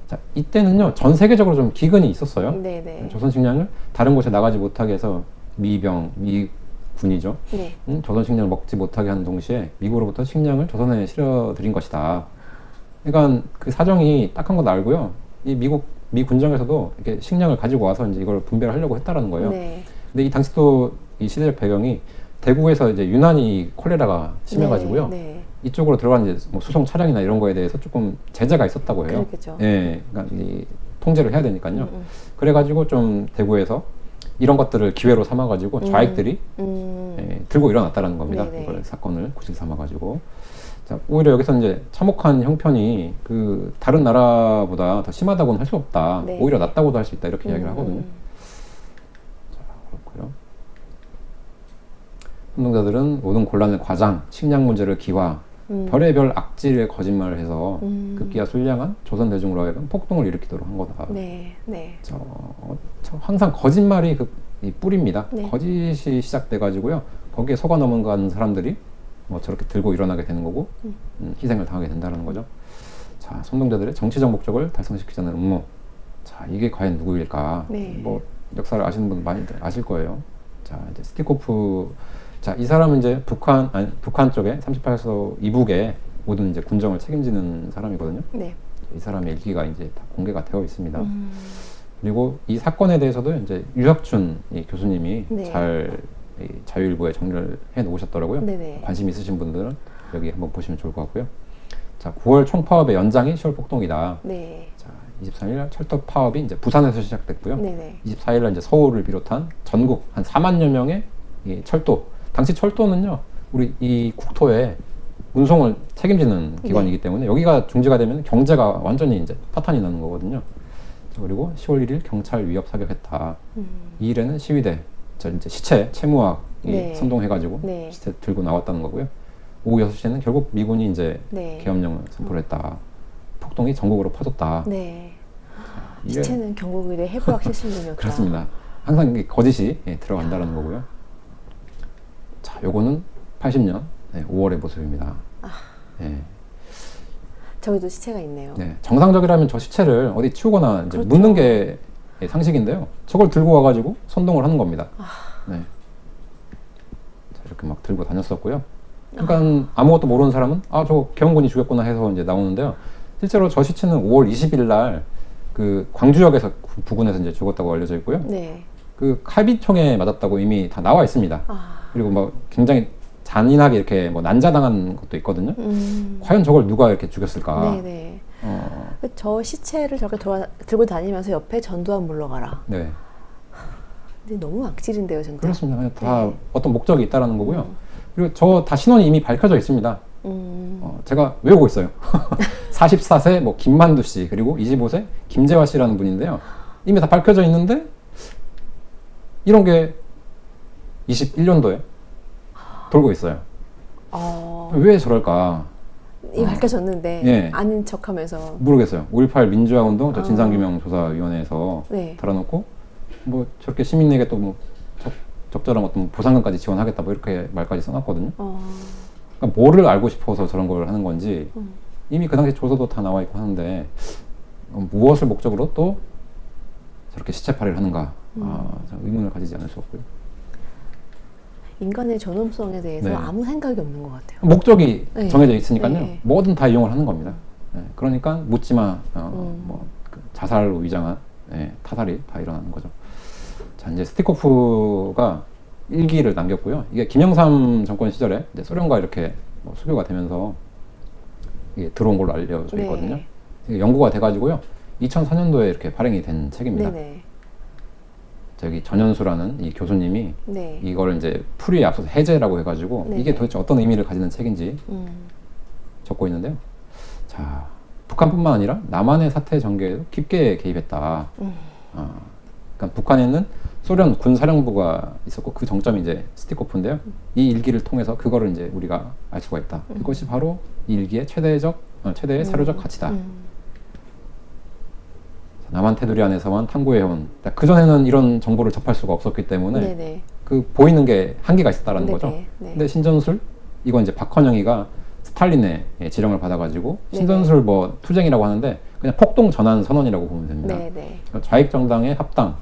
[SPEAKER 2] 자, 이때는요, 전 세계적으로 좀 기근이 있었어요.
[SPEAKER 1] 네네.
[SPEAKER 2] 조선 식량을 다른 곳에 나가지 못하게 해서 미군이죠.
[SPEAKER 1] 네.
[SPEAKER 2] 조선 식량을 먹지 못하게 하는 동시에 미국으로부터 식량을 조선에 실어드린 것이다. 그러니까 그 사정이 딱한 건 알고요. 이 미 군정에서도 이렇게 식량을 가지고 와서 이제 이걸 분배를 하려고 했다라는 거예요.
[SPEAKER 1] 네.
[SPEAKER 2] 근데 이 당시 또 이 시대적 배경이 대구에서 이제 유난히 콜레라가 심해가지고요.
[SPEAKER 1] 네. 네.
[SPEAKER 2] 이쪽으로 들어간 이제 뭐 수송 차량이나 이런 거에 대해서 조금 제재가 있었다고 해요.
[SPEAKER 1] 그렇겠죠.
[SPEAKER 2] 예, 그러니까 이 통제를 해야 되니까요. 그래가지고 좀 대구에서 이런 것들을 기회로 삼아가지고 좌익들이 들고 일어났다라는 겁니다.
[SPEAKER 1] 네네.
[SPEAKER 2] 이걸 사건을 구실 삼아가지고. 자, 오히려 여기서 이제 참혹한 형편이 그 다른 나라보다 더 심하다고는 할 수 없다.
[SPEAKER 1] 네.
[SPEAKER 2] 오히려 낫다고도 할 수 있다. 이렇게 이야기를 하거든요. 자, 그렇고요. 운동자들은 모든 곤란을 과장, 식량 문제를 기화, 별의별 악질의 거짓말을 해서 급기야 술량한 조선 대중으로 하여금 폭동을 일으키도록 한 거다.
[SPEAKER 1] 네. 네.
[SPEAKER 2] 항상 거짓말이 이 뿌리입니다.
[SPEAKER 1] 네.
[SPEAKER 2] 거짓이 시작돼가지고요. 거기에 속아 넘어가는 사람들이 뭐 저렇게 들고 일어나게 되는 거고 희생을 당하게 된다는 거죠. 자, 선동자들의 정치적 목적을 달성시키자는 음모. 자, 이게 과연 누구일까?
[SPEAKER 1] 네.
[SPEAKER 2] 뭐 역사를 아시는 분 많이 아실 거예요. 자, 이제 스티코프. 자, 이 사람은 이제 북한 쪽에 38소 이북에 모든 이제 군정을 책임지는 사람이거든요.
[SPEAKER 1] 네.
[SPEAKER 2] 이 사람의 일기가 이제 다 공개가 되어 있습니다. 그리고 이 사건에 대해서도 이제 유혁춘 이 교수님이
[SPEAKER 1] 네.
[SPEAKER 2] 잘 이 자유일보에 정리를 해 놓으셨더라고요.
[SPEAKER 1] 네네.
[SPEAKER 2] 관심 있으신 분들은 여기 한번 보시면 좋을 것 같고요. 자, 9월 총파업의 연장이 10월 폭동이다. 네. 자, 23일 철도 파업이 이제 부산에서 시작됐고요. 네네. 24일 날 이제 서울을 비롯한 전국 한 4만여 명의 이 철도. 당시 철도는요, 우리 이 국토에 운송을 책임지는 기관이기
[SPEAKER 1] 네.
[SPEAKER 2] 때문에 여기가 중지가 되면 경제가 완전히 이제 파탄이 나는 거거든요. 자, 그리고 10월 1일 경찰 위협 사격했다. 이 일에는 시위대, 이제 시체, 채무학이
[SPEAKER 1] 네.
[SPEAKER 2] 선동해가지고 네. 시체 들고 나왔다는 거고요. 오후 6시에는 결국 미군이 이제 네. 계엄령을 선포를 했다. 폭동이 전국으로 퍼졌다. 네. 자,
[SPEAKER 1] 시체는 경국일의 해부학 실습용이었다.
[SPEAKER 2] 그렇습니다. 항상 거짓이 들어간다는 거고요. 자, 요거는 80년 5월의 모습입니다. 네.
[SPEAKER 1] 저기도 시체가 있네요.
[SPEAKER 2] 네. 정상적이라면 저 시체를 어디 치우거나 이제
[SPEAKER 1] 그렇죠.
[SPEAKER 2] 묻는 게 상식인데요. 저걸 들고 와가지고 선동을 하는 겁니다. 네. 자, 이렇게 막 들고 다녔었고요. 그러니까 아무것도 모르는 사람은 저 계엄군이 죽였구나 해서 이제 나오는데요. 실제로 저 시체는 5월 20일 날 그 광주역에서 부근에서 이제 죽었다고 알려져 있고요. 네. 그 칼비총에 맞았다고 이미 다 나와 있습니다. 그리고 뭐 굉장히 잔인하게 이렇게 뭐 난자당한 것도 있거든요. 과연 저걸 누가 이렇게 죽였을까? 네네.
[SPEAKER 1] 저 시체를 저렇게 들고 다니면서 옆에 전두환 물러가라. 네. 근데 너무 악질인데요, 진짜.
[SPEAKER 2] 그렇습니다. 다 네. 어떤 목적이 있다라는 거고요. 그리고 저 다 신원이 이미 밝혀져 있습니다. 제가 외우고 있어요. 44세 뭐 김만두 씨 그리고 25세 김재화 씨라는 분인데요. 이미 다 밝혀져 있는데 이런 게 21년도에 돌고 있어요. 왜 저럴까?
[SPEAKER 1] 밝혀졌는데
[SPEAKER 2] 예.
[SPEAKER 1] 아닌 척하면서
[SPEAKER 2] 모르겠어요. 5.18 민주화운동 진상규명조사위원회에서
[SPEAKER 1] 네.
[SPEAKER 2] 달아놓고 뭐 저렇게 시민에게 또 뭐 적절한 어떤 보상금까지 지원하겠다 뭐 이렇게 말까지 써놨거든요. 그러니까 뭐를 알고 싶어서 저런 걸 하는 건지 이미 그 당시 조서도 다 나와 있고 하는데 무엇을 목적으로 또 저렇게 시체팔이를 하는가 의문을 가지지 않을 수 없고요.
[SPEAKER 1] 인간의 존엄성에 대해서
[SPEAKER 2] 네.
[SPEAKER 1] 아무 생각이 없는 것 같아요.
[SPEAKER 2] 목적이
[SPEAKER 1] 네.
[SPEAKER 2] 정해져 있으니까요.
[SPEAKER 1] 네.
[SPEAKER 2] 뭐든 다 이용을 하는 겁니다. 그러니까 묻지마 그 자살로 위장한 타살이 다 일어나는 거죠. 자, 이제 스티코프가 일기를 남겼고요. 이게 김영삼 정권 시절에 이제 소련과 이렇게 수교가 되면서 이게 들어온 걸로 알려져 있거든요.
[SPEAKER 1] 네.
[SPEAKER 2] 이게 연구가 돼가지고요. 2004년도에 이렇게 발행이 된 책입니다.
[SPEAKER 1] 네네.
[SPEAKER 2] 저기 전현수라는 이 교수님이
[SPEAKER 1] 네.
[SPEAKER 2] 이걸 이제 풀이에 앞서서 해제라고 해가지고
[SPEAKER 1] 네네.
[SPEAKER 2] 이게 도대체 어떤 의미를 가지는 책인지 적고 있는데요. 자, 북한뿐만 아니라 남한의 사태 전개에도 깊게 개입했다. 그러니까 북한에는 소련 군사령부가 있었고 그 정점이 이제 스티코프인데요. 이 일기를 통해서 그거를 이제 우리가 알 수가 있다. 그것이 바로 이 일기의 최대의 사료적 가치다. 남한 테두리 안에서만 탐구해온. 그 전에는 이런 정보를 접할 수가 없었기 때문에
[SPEAKER 1] 네네.
[SPEAKER 2] 그 보이는 게 한계가 있었다라는
[SPEAKER 1] 네네.
[SPEAKER 2] 거죠.
[SPEAKER 1] 네.
[SPEAKER 2] 근데 신전술 이건 이제 박헌영이가 스탈린의 지령을 받아가지고 신전술 뭐 투쟁이라고 하는데 그냥 폭동 전환 선언이라고 보면 됩니다.
[SPEAKER 1] 네네.
[SPEAKER 2] 좌익 정당의 합당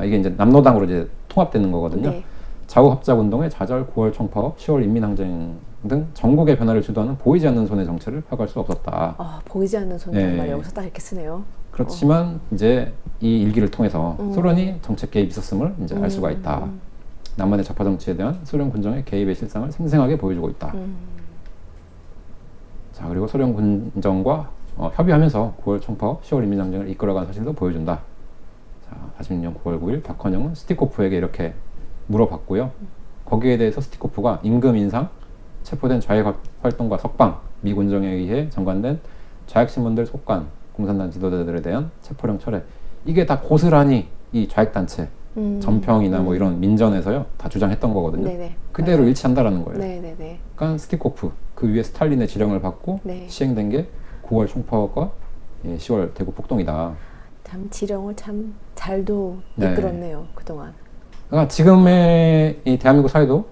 [SPEAKER 2] 이게 이제 남노당으로 이제 통합되는 거거든요.
[SPEAKER 1] 네.
[SPEAKER 2] 좌우 합작 운동의 좌절, 9월 총파업, 10월 인민항쟁 등 전국의 변화를 주도하는 보이지 않는 손의 정체를 파악할 수 없었다.
[SPEAKER 1] 보이지 않는 손
[SPEAKER 2] 네.
[SPEAKER 1] 정말 여기서 딱 이렇게 쓰네요.
[SPEAKER 2] 그렇지만 이제 이 일기를 통해서 소련이 정책 개입이 있었음을 이제 알 수가 있다. 남한의 좌파 정치에 대한 소련 군정의 개입의 실상을 생생하게 보여주고 있다. 자, 그리고 소련 군정과 협의하면서 9월 총파업, 10월 인민항쟁을 이끌어간 사실도 보여준다. 자, 46년 9월 9일 박헌영은 스티코프에게 이렇게 물어봤고요. 거기에 대해서 스티코프가 임금 인상, 체포된 좌익 활동가 석방, 미 군정에 의해 정관된 좌익 신문들 속간, 공산당 지도자들에 대한 체포령 철회, 이게 다 고스란히 이 좌익 단체 전평이나 뭐 이런 민전에서요 다 주장했던 거거든요.
[SPEAKER 1] 네네.
[SPEAKER 2] 그대로 일치한다라는 거예요.
[SPEAKER 1] 네네네.
[SPEAKER 2] 그러니까 스티코프 그 위에 스탈린의 지령을 받고
[SPEAKER 1] 네.
[SPEAKER 2] 시행된 게 9월 총파업과 10월 대구 폭동이다.
[SPEAKER 1] 참 지령을 참 잘도
[SPEAKER 2] 네.
[SPEAKER 1] 이끌었네요 그동안.
[SPEAKER 2] 그러니까 지금의 이 대한민국 사회도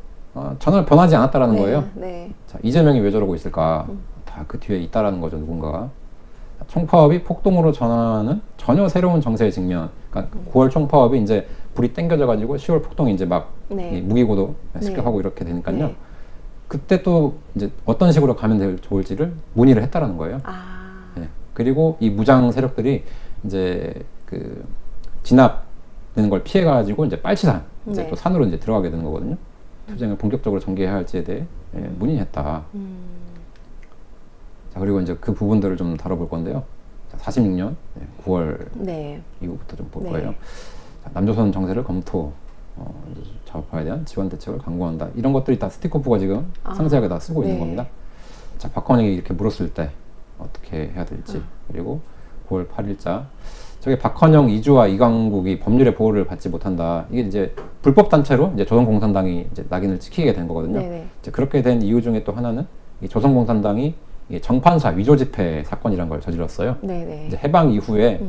[SPEAKER 2] 전혀 변하지 않았다라는 거예요.
[SPEAKER 1] 네.
[SPEAKER 2] 자, 이재명이 왜 저러고 있을까? 다 그 뒤에 있다라는 거죠, 누군가가. 총파업이 폭동으로 전환하는 전혀 새로운 정세의 직면. 그러니까 9월 총파업이 이제 불이 땡겨져 가지고 10월 폭동이 이제 막
[SPEAKER 1] 네.
[SPEAKER 2] 무기고도 습격하고 이렇게 되니까요. 그때 또 이제 어떤 식으로 가면 좋을지를 문의를 했다라는 거예요. 네. 그리고 이 무장 세력들이 이제 그 진압되는 걸 피해 가지고 이제 빨치산 이제 또 산으로 이제 들어가게 되는 거거든요. 투쟁을 본격적으로 전개해야 할지에 대해 문의했다. 자, 그리고 이제 그 부분들을 좀 다뤄볼 건데요. 자, 46년 9월 이후부터 좀 볼 거예요. 자, 남조선 정세를 검토, 좌우파에 대한 지원 대책을 강구한다. 이런 것들이 다 스티코프가 지금 상세하게 다 쓰고 있는 겁니다. 자, 박헌영이 이렇게 물었을 때 어떻게 해야 될지, 그리고 9월 8일자 저게 박헌영, 이주와 이강국이 법률의 보호를 받지 못한다. 이게 이제 불법 단체로 이제 조선공산당이 이제 낙인을 찍히게 된 거거든요. 이제 그렇게 된 이유 중에 또 하나는 이 조선공산당이 이 정판사 위조 집회 사건이란 걸 저질렀어요. 이제 해방 이후에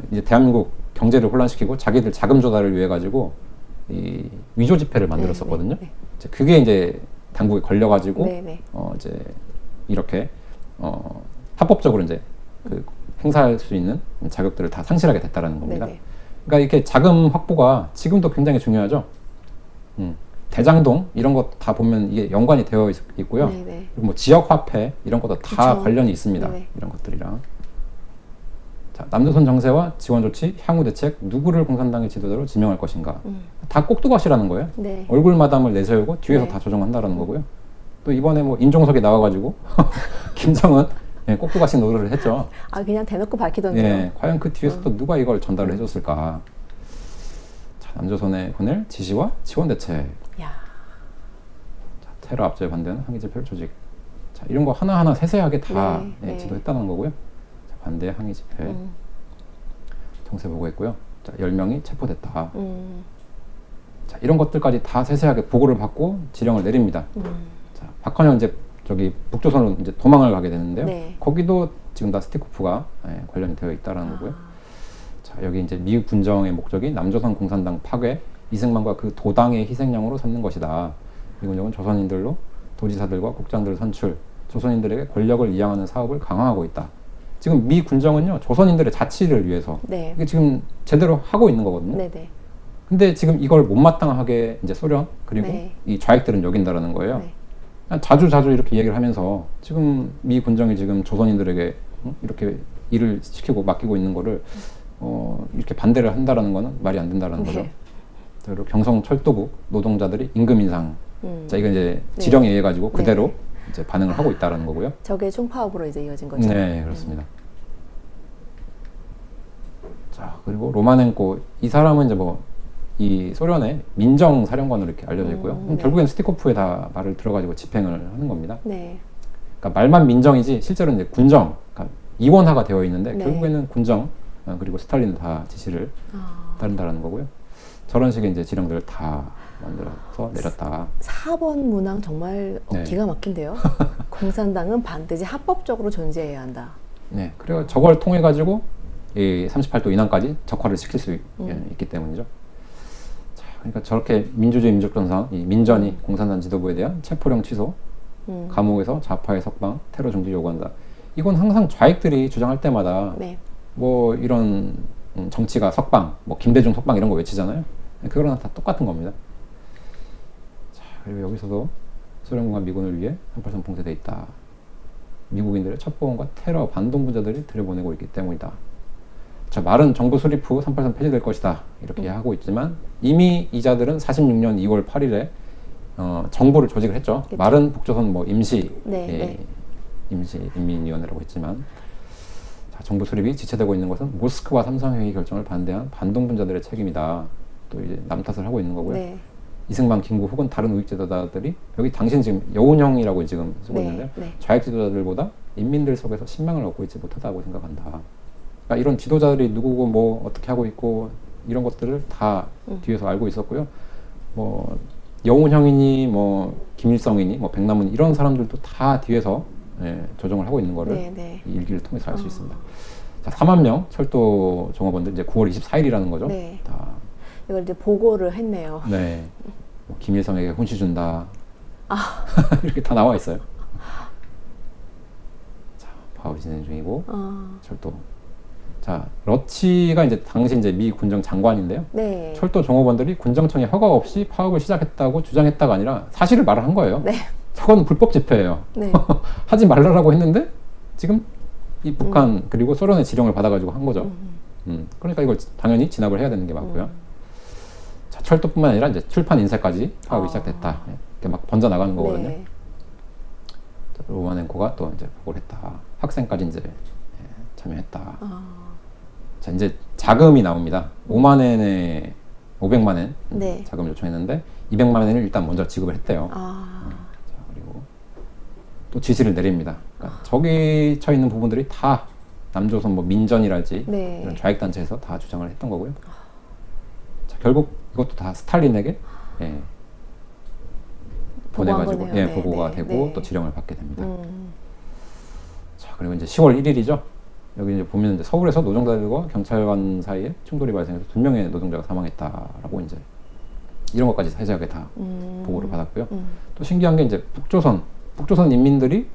[SPEAKER 2] 이제 대한민국 경제를 혼란시키고 자기들 자금 조달을 위해 가지고 이 위조 집회를 만들었었거든요. 이제 그게 이제 당국에 걸려가지고 이제 이렇게 합법적으로 이제 그 행사할 수 있는 자격들을 다 상실하게 됐다라는 겁니다. 그러니까 이렇게 자금 확보가 지금도 굉장히 중요하죠. 대장동 이런 것 다 보면 이게 연관이 되어 있고요. 그리고 뭐 지역 화폐 이런 것도 다 관련이 있습니다. 이런 것들이랑. 자, 남조선 정세와 지원 조치, 향후 대책, 누구를 공산당의 지도자로 지명할 것인가. 다 꼭두각시라는 거예요. 얼굴 마담을 내세우고 뒤에서 다 조정한다라는 거고요. 또 이번에 뭐 임종석이 나와가지고 김정은 꼭두각시 노래를 했죠.
[SPEAKER 1] 그냥 대놓고 밝히던데요.
[SPEAKER 2] 과연 그 뒤에서 또 누가 이걸 전달을 해줬을까. 자, 남조선에 보낼 지시와 지원 대책. 자, 테러 압제에 반대하는 항의집회를 조직. 자, 이런 거 하나하나 세세하게 다 지도했다는 거고요. 자, 반대 항의 집회. 정세 보고했고요. 자, 10명이 체포됐다. 자, 이런 것들까지 다 세세하게 보고를 받고 지령을 내립니다. 자, 박헌영 이제 저기 북조선으로 이제 도망을 가게 되는데요. 거기도 지금 다 스티코프가 관련이 되어 있다라는 거고요. 자, 여기 이제 미 군정의 목적이 남조선 공산당 파괴, 이승만과 그 도당의 희생양으로 삼는 것이다. 미군정은 조선인들로 도지사들과 국장들을 선출, 조선인들에게 권력을 이양하는 사업을 강화하고 있다. 지금 미 군정은요, 조선인들의 자치를 위해서
[SPEAKER 1] 네.
[SPEAKER 2] 이게 지금 제대로 하고 있는 거거든요.
[SPEAKER 1] 네네.
[SPEAKER 2] 근데 지금 이걸 못마땅하게 이제 소련 그리고
[SPEAKER 1] 네.
[SPEAKER 2] 이 좌익들은 여긴다라는 거예요.
[SPEAKER 1] 네.
[SPEAKER 2] 자주 이렇게 얘기를 하면서 지금 미 군정이 지금 조선인들에게 이렇게 일을 시키고 맡기고 있는 거를 이렇게 반대를 한다라는 거는 말이 안 된다라는
[SPEAKER 1] 네.
[SPEAKER 2] 거죠. 그리고 경성철도국 노동자들이 임금 인상, 자 이건 이제
[SPEAKER 1] 네.
[SPEAKER 2] 지령에 의해 가지고 그대로
[SPEAKER 1] 네.
[SPEAKER 2] 이제 반응을 하고 있다라는 거고요.
[SPEAKER 1] 저게 총파업으로 이제 이어진 거죠.
[SPEAKER 2] 네, 그렇습니다. 자, 그리고 로마넨코 이 사람은 이제 뭐 이 소련의 민정 사령관으로 이렇게 알려져 있고요.
[SPEAKER 1] 네.
[SPEAKER 2] 결국엔 스티코프에 다 말을 들어가지고 집행을 하는 겁니다.
[SPEAKER 1] 네.
[SPEAKER 2] 그러니까 말만 민정이지 실제로는 이제 군정, 그러니까 이원화가 되어 있는데
[SPEAKER 1] 네.
[SPEAKER 2] 결국에는 군정 그리고 스탈린도 다 지시를 따른다라는 거고요. 저런 식의 이제 지령들을 다 만들어서 내렸다. 4번
[SPEAKER 1] 문항 정말
[SPEAKER 2] 네.
[SPEAKER 1] 기가 막힌데요. 공산당은 반드시 합법적으로 존재해야 한다.
[SPEAKER 2] 네, 그리고 저걸 통해 가지고 이 38도 이남까지 적화를 시킬 수 있기 때문이죠. 자, 그러니까 저렇게 민주주의 민족전선, 이 민전이 공산당 지도부에 대한 체포령 취소, 감옥에서 좌파의 석방, 테러 중지 요구한다. 이건 항상 좌익들이 주장할 때마다
[SPEAKER 1] 네.
[SPEAKER 2] 뭐 이런 정치가 석방, 뭐 김대중 석방 이런 거 외치잖아요. 그거랑 다 똑같은 겁니다. 자, 그리고 여기서도 소련과 미군을 위해 383 봉쇄돼 있다. 미국인들의 첩보원과 테러 반동분자들이 들여보내고 있기 때문이다. 자, 말은 정부 수립 후 383 폐지될 것이다. 이렇게 하고 있지만 이미 이 자들은 46년 2월 8일에 정부를 조직을 했죠.
[SPEAKER 1] 그쵸.
[SPEAKER 2] 말은 북조선 뭐 임시 인민위원회라고 했지만 자, 정부 수립이 지체되고 있는 것은 모스크바 삼성회의 결정을 반대한 반동분자들의 책임이다. 또 이제 남 탓을 하고 있는 거고요.
[SPEAKER 1] 네.
[SPEAKER 2] 이승만, 김구 혹은 다른 우익 지도자들이 여기 당신 지금 여운형이라고 지금 쓰고 있는데 좌익 지도자들보다 인민들 속에서 신망을 얻고 있지 못하다고 생각한다. 그러니까 이런 지도자들이 누구고 뭐 어떻게 하고 있고 이런 것들을 다 뒤에서 알고 있었고요. 뭐 여운형이니 뭐 김일성이니 뭐 백남훈 이런 사람들도 다 뒤에서 조정을 하고 있는 거를 이 일기를 통해서 알 수 있습니다. 자, 4만 명 철도 종업원들 이제 9월 24일이라는 거죠.
[SPEAKER 1] 네.
[SPEAKER 2] 다.
[SPEAKER 1] 이걸 이제 보고를 했네요.
[SPEAKER 2] 네. 뭐 김일성에게 훈시 준다. 이렇게 다 나와 있어요. 자, 파업이 진행 중이고 철도. 자, 러치가 이제 당시 이제 미 군정 장관인데요.
[SPEAKER 1] 네.
[SPEAKER 2] 철도 종업원들이 군정청의 허가 없이 파업을 시작했다고 주장했다가 아니라 사실을 말을 한 거예요.
[SPEAKER 1] 네.
[SPEAKER 2] 저건 불법 집회예요.
[SPEAKER 1] 네.
[SPEAKER 2] 하지 말라라고 했는데 지금 이 북한 그리고 소련의 지령을 받아가지고 한 거죠. 그러니까 이걸 당연히 진압을 해야 되는 게 맞고요. 자, 철도뿐만 아니라 이제 출판 인쇄까지 파업이 시작됐다. 이렇게 막 번져 나가는 거거든요.
[SPEAKER 1] 네.
[SPEAKER 2] 로마넨코가 또 이제 보고를 했다. 학생까지 이제 참여했다. 자, 이제 자금이 나옵니다. 500만 엔
[SPEAKER 1] 네.
[SPEAKER 2] 자금 요청했는데 200만 엔을 일단 먼저 지급을 했대요.
[SPEAKER 1] 아.
[SPEAKER 2] 자, 그리고 또 지시를 내립니다. 그러니까 저기 쳐 있는 부분들이 다 남조선 뭐 민전이랄지
[SPEAKER 1] 네.
[SPEAKER 2] 이런 좌익 단체에서 다 주장을 했던 거고요. 자, 결국 이것도 다 스탈린에게 보내가지고
[SPEAKER 1] 거네요.
[SPEAKER 2] 보고가
[SPEAKER 1] 네.
[SPEAKER 2] 되고
[SPEAKER 1] 네.
[SPEAKER 2] 또 지령을 받게 됩니다. 자, 그리고 이제 10월 1일이죠. 여기 이제 보면 이제 서울에서 노동자들과 경찰관 사이에 충돌이 발생해서 2명의 노동자가 사망했다라고 이제 이런 것까지 세세하게 다 보고를 받았고요. 또 신기한 게 이제 북조선 인민들이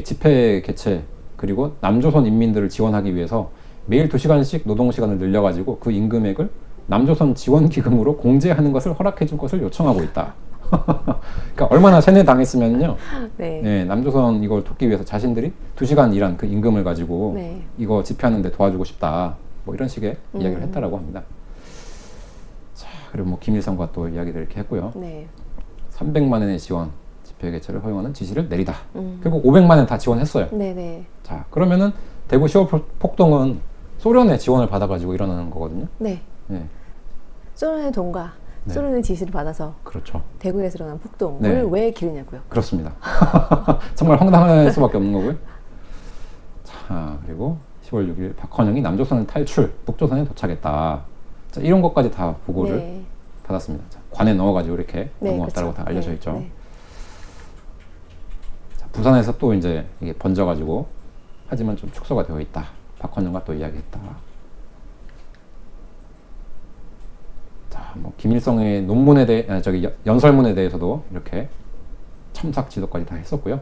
[SPEAKER 2] 집회 개최 그리고 남조선 인민들을 지원하기 위해서 매일 2시간씩 노동 시간을 늘려가지고 그 임금액을 남조선 지원 기금으로 공제하는 것을 허락해 줄 것을 요청하고 있다. 그러니까 얼마나 세뇌 당했으면요. 네, 남조선 이걸 돕기 위해서 자신들이 2시간 일한 그 임금을 가지고 이거 집회하는데 도와주고 싶다. 뭐 이런 식의 이야기를 했다라고 합니다. 자, 그리고 뭐 김일성과 또 이야기를 이렇게 했고요. 300만 원의 지원, 집회 개최를 허용하는 지시를 내리다. 결국 500만 원 다 지원했어요. 자, 그러면은 대구 10월 폭동은 소련의 지원을 받아가지고 일어나는 거거든요.
[SPEAKER 1] 네. 소련의 돈과 소련의 지시를 받아서
[SPEAKER 2] 그렇죠.
[SPEAKER 1] 대구에서 일어난 폭동을 왜 기르냐고요.
[SPEAKER 2] 그렇습니다. 정말 황당할 수밖에 없는 거고요. 자, 그리고 10월 6일 박헌영이 남조선을 탈출, 북조선에 도착했다. 자, 이런 것까지 다 보고를 받았습니다. 자, 관에 넣어가지고 이렇게 넘어왔다고 다 알려져 있죠. 자, 부산에서 또 이제 이게 번져가지고 하지만 좀 축소가 되어 있다. 박헌영과 또 이야기했다. 자, 뭐 김일성의 논문에 대해 연설문에 대해서도 이렇게 첨삭 지도까지 다 했었고요.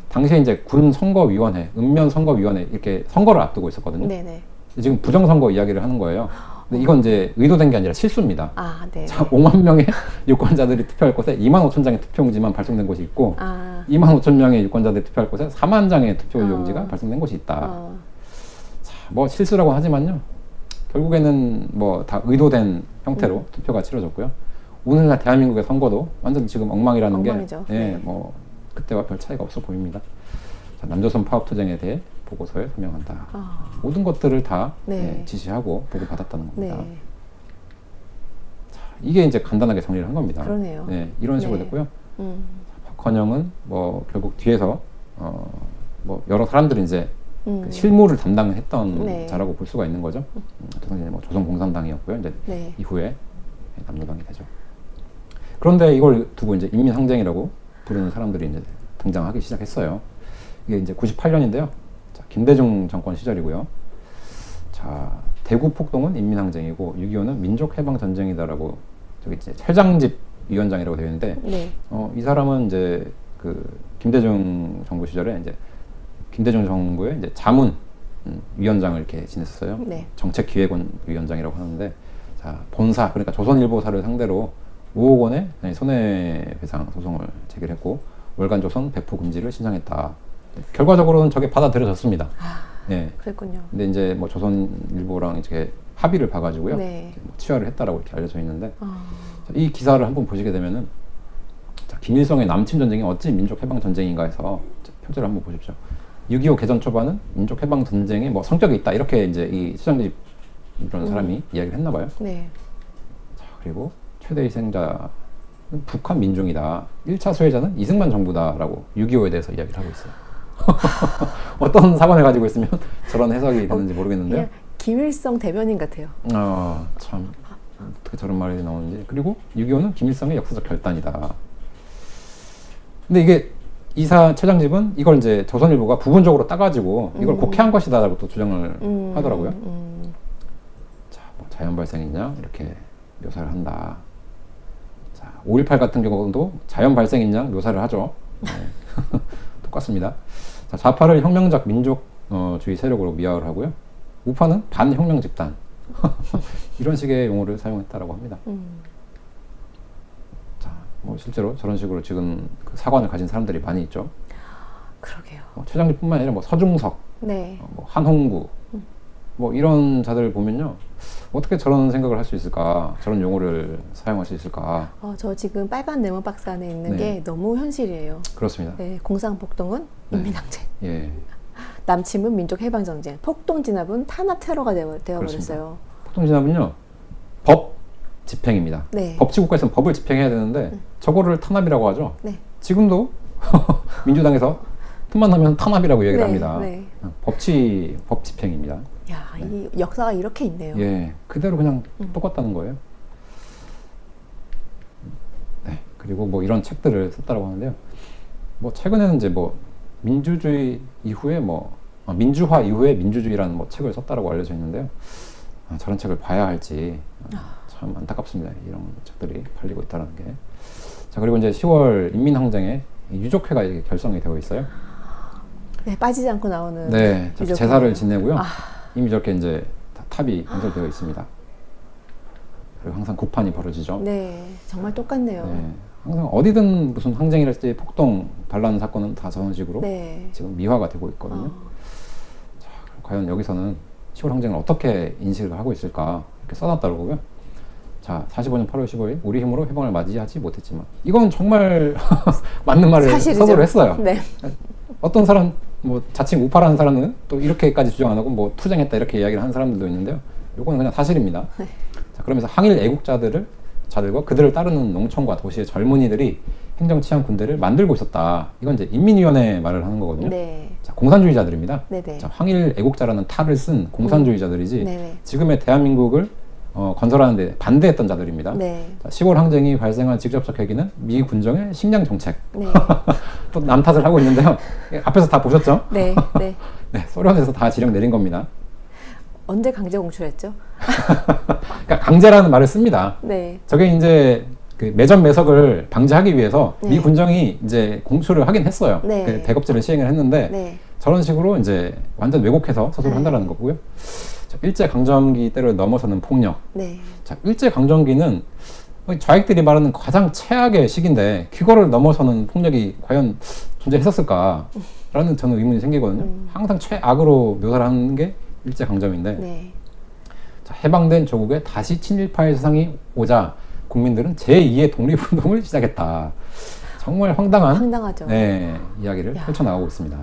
[SPEAKER 2] 당시에 이제 군 선거위원회, 읍면 선거위원회 이렇게 선거를 앞두고 있었거든요.
[SPEAKER 1] 네네.
[SPEAKER 2] 지금 부정선거 이야기를 하는 거예요. 근데 이건 이제 의도된 게 아니라 실수입니다.
[SPEAKER 1] 네.
[SPEAKER 2] 자, 5만 명의 유권자들이 투표할 곳에 2만 5천 장의 투표용지만 발송된 곳이 있고 2만 5천 명의 유권자들이 투표할 곳에 4만 장의 투표용지가 발송된 곳이 있다. 자, 뭐 실수라고 하지만요. 결국에는 뭐 다 의도된 형태로 투표가 치러졌고요. 오늘날 대한민국의 선거도 완전 지금 엉망이라는
[SPEAKER 1] 엉망이죠.
[SPEAKER 2] 게 예, 뭐 그때와 별 차이가 없어 보입니다. 자, 남조선 파업 투쟁에 대해 보고서에 서명한다. 모든 것들을 다
[SPEAKER 1] 네.
[SPEAKER 2] 예, 지시하고 보고받았다는 겁니다.
[SPEAKER 1] 네.
[SPEAKER 2] 자, 이게 이제 간단하게 정리를 한 겁니다.
[SPEAKER 1] 그러네요.
[SPEAKER 2] 네, 이런 식으로
[SPEAKER 1] 네.
[SPEAKER 2] 됐고요. 박헌영은 뭐 결국 뒤에서 뭐 여러 사람들이 이제 그 실무를 담당했던
[SPEAKER 1] 네.
[SPEAKER 2] 자라고 볼 수가 있는 거죠. 뭐 조선공산당이었고요. 이제
[SPEAKER 1] 네.
[SPEAKER 2] 이후에 남로당이 되죠. 그런데 이걸 두고 이제 인민항쟁이라고 부르는 사람들이 이제 등장하기 시작했어요. 이게 이제 98년인데요. 자, 김대중 정권 시절이고요. 자, 대구 폭동은 인민항쟁이고 6.25는 민족해방전쟁이다라고 저기 이제 최장집 위원장이라고 되어 있는데
[SPEAKER 1] 네.
[SPEAKER 2] 이 사람은 이제 그 김대중 정부 시절에 이제 김대중 정부의 이제 자문 위원장을 이렇게 지냈었어요.
[SPEAKER 1] 네.
[SPEAKER 2] 정책기획원 위원장이라고 하는데 자, 본사 그러니까 조선일보사를 상대로 5억 원의 손해배상 소송을 제기했고 월간 조선 배포 금지를 신청했다. 결과적으로는 저게 받아들여졌습니다. 네.
[SPEAKER 1] 그랬군요.
[SPEAKER 2] 근데 이제 뭐 조선일보랑 이렇게 합의를 봐가지고요.
[SPEAKER 1] 네.
[SPEAKER 2] 뭐 취하를 했다라고 이렇게 알려져 있는데 자, 이 기사를 한번 보시게 되면은 자, 김일성의 남침 전쟁이 어찌 민족 해방 전쟁인가 해서 표제를 한번 보십시오. 6.25 개전 초반은 민족 해방 전쟁에 뭐 성격이 있다 이렇게 이제 이 수장집 이런 사람이 이야기를 했나 봐요.
[SPEAKER 1] 네.
[SPEAKER 2] 자, 그리고 최대 희생자는 북한 민중이다. 1차 수혜자는 이승만 정부다라고 6.25에 대해서 이야기를 하고 있어요. 어떤 사관을 가지고 있으면 저런 해석이 되는지 모르겠는데요.
[SPEAKER 1] 김일성 대변인 같아요.
[SPEAKER 2] 참 어떻게 저런 말이 나오는지. 그리고 6.25는 김일성의 역사적 결단이다. 근데 이게 이사 최장집은 이걸 이제 조선일보가 부분적으로 따가지고 이걸 곡해한 것이다라고 또 주장을 하더라고요. 자, 뭐 자연 발생이냐 이렇게 묘사를 한다. 자, 5.18 같은 경우도 자연 발생인 양 묘사를 하죠. 네. 똑같습니다. 자, 좌파를 혁명적 민족주의 세력으로 미화를 하고요. 우파는 반혁명 집단. 이런 식의 용어를 사용했다라고 합니다. 자, 뭐 실제로 저런 식으로 지금 그 사관을 가진 사람들이 많이 있죠.
[SPEAKER 1] 그러게요.
[SPEAKER 2] 최장집뿐만 아니라 뭐 서중석,
[SPEAKER 1] 네.
[SPEAKER 2] 뭐 한홍구, 뭐 이런 자들 보면요. 어떻게 저런 생각을 할 수 있을까? 저런 용어를 사용할 수 있을까?
[SPEAKER 1] 저 지금 빨간 네모 박스 안에 있는
[SPEAKER 2] 네.
[SPEAKER 1] 게 너무 현실이에요.
[SPEAKER 2] 그렇습니다.
[SPEAKER 1] 네, 공산폭동은
[SPEAKER 2] 네.
[SPEAKER 1] 인민항쟁,
[SPEAKER 2] 예.
[SPEAKER 1] 남침은 민족해방전쟁, 폭동 진압은 탄압 테러가 되어버렸어요.
[SPEAKER 2] 폭동 진압은요, 법 집행입니다.
[SPEAKER 1] 네.
[SPEAKER 2] 법치국가에서는 법을 집행해야 되는데 저거를 탄압이라고 하죠.
[SPEAKER 1] 네.
[SPEAKER 2] 지금도 민주당에서 틈만 나면 탄압이라고 얘기를
[SPEAKER 1] 네,
[SPEAKER 2] 합니다.
[SPEAKER 1] 네.
[SPEAKER 2] 법 집행입니다.
[SPEAKER 1] 야, 이 역사가 이렇게 있네요.
[SPEAKER 2] 예, 그대로 그냥 똑같다는 거예요. 네, 그리고 뭐 이런 책들을 썼다고 하는데요. 뭐 최근에는 이제 뭐 민주주의 이후에 뭐 민주화 이후에 민주주의라는 뭐 책을 썼다라고 알려져 있는데요. 저런 책을 봐야 할지 참 안타깝습니다. 이런 책들이 팔리고 있다는 게. 자, 그리고 이제 10월 인민항쟁에 유족회가 이렇게 결성이 되어 있어요.
[SPEAKER 1] 네, 빠지지 않고 나오는.
[SPEAKER 2] 네,
[SPEAKER 1] 유족회네요.
[SPEAKER 2] 제사를 지내고요. 이미 저렇게 이제 탑이 건설되어 있습니다. 그리고 항상 곡판이 벌어지죠.
[SPEAKER 1] 네, 정말 똑같네요.
[SPEAKER 2] 네, 항상 어디든 무슨 항쟁이랄지 폭동, 반란 사건은 다 저런 식으로
[SPEAKER 1] 네.
[SPEAKER 2] 지금 미화가 되고 있거든요. 자, 과연 여기서는 10월 항쟁을 어떻게 인식을 하고 있을까 이렇게 써놨다고요. 자, 45년 8월 15일 우리 힘으로 해방을 맞이하지 못했지만 이건 정말 맞는 말을
[SPEAKER 1] 사실이죠.
[SPEAKER 2] 서술을 했어요.
[SPEAKER 1] 네.
[SPEAKER 2] 어떤 사람 뭐 자칭 우파라는 사람은 또 이렇게까지 주장 안 하고 뭐 투쟁했다 이렇게 이야기를 하는 사람들도 있는데요. 이거는 그냥 사실입니다.
[SPEAKER 1] 네.
[SPEAKER 2] 자, 그러면서 항일 애국자들과 그들을 따르는 농촌과 도시의 젊은이들이 행정치안 군대를 만들고 있었다. 이건 이제 인민위원회 말을 하는 거거든요.
[SPEAKER 1] 네.
[SPEAKER 2] 자, 공산주의자들입니다.
[SPEAKER 1] 네네.
[SPEAKER 2] 자, 항일 애국자라는 탈을 쓴 공산주의자들이지
[SPEAKER 1] 네네.
[SPEAKER 2] 지금의 대한민국을 건설하는데 반대했던 자들입니다.
[SPEAKER 1] 네.
[SPEAKER 2] 자, 10월 항쟁이 발생한 직접적 계기는 미 군정의 식량 정책.
[SPEAKER 1] 네.
[SPEAKER 2] 또 남 탓을 하고 있는데요. 앞에서 다 보셨죠?
[SPEAKER 1] 네. 네.
[SPEAKER 2] 네, 소련에서 다 지령 내린 겁니다.
[SPEAKER 1] 언제 강제 공출했죠?
[SPEAKER 2] 그러니까 강제라는 말을 씁니다.
[SPEAKER 1] 네.
[SPEAKER 2] 저게 이제 그 매점 매석을 방지하기 위해서
[SPEAKER 1] 네.
[SPEAKER 2] 미 군정이 이제 공수를 하긴 했어요.
[SPEAKER 1] 네.
[SPEAKER 2] 그 대급제를 시행을 했는데
[SPEAKER 1] 네.
[SPEAKER 2] 저런 식으로 이제 완전 왜곡해서 서술을
[SPEAKER 1] 네.
[SPEAKER 2] 한다는 거고요. 자, 일제 강점기 때를 넘어서는 폭력.
[SPEAKER 1] 네.
[SPEAKER 2] 자, 일제 강점기는 좌익들이 말하는 가장 최악의 시기인데 그거를 넘어서는 폭력이 과연 존재했었을까라는 저는 의문이 생기거든요. 항상 최악으로 묘사를 하는 게 일제 강점인데
[SPEAKER 1] 네.
[SPEAKER 2] 자, 해방된 조국에 다시 친일파의 세상이 오자 국민들은 제2의 독립운동을 시작했다. 정말
[SPEAKER 1] 황당하죠.
[SPEAKER 2] 네, 이야기를 펼쳐나가고 있습니다.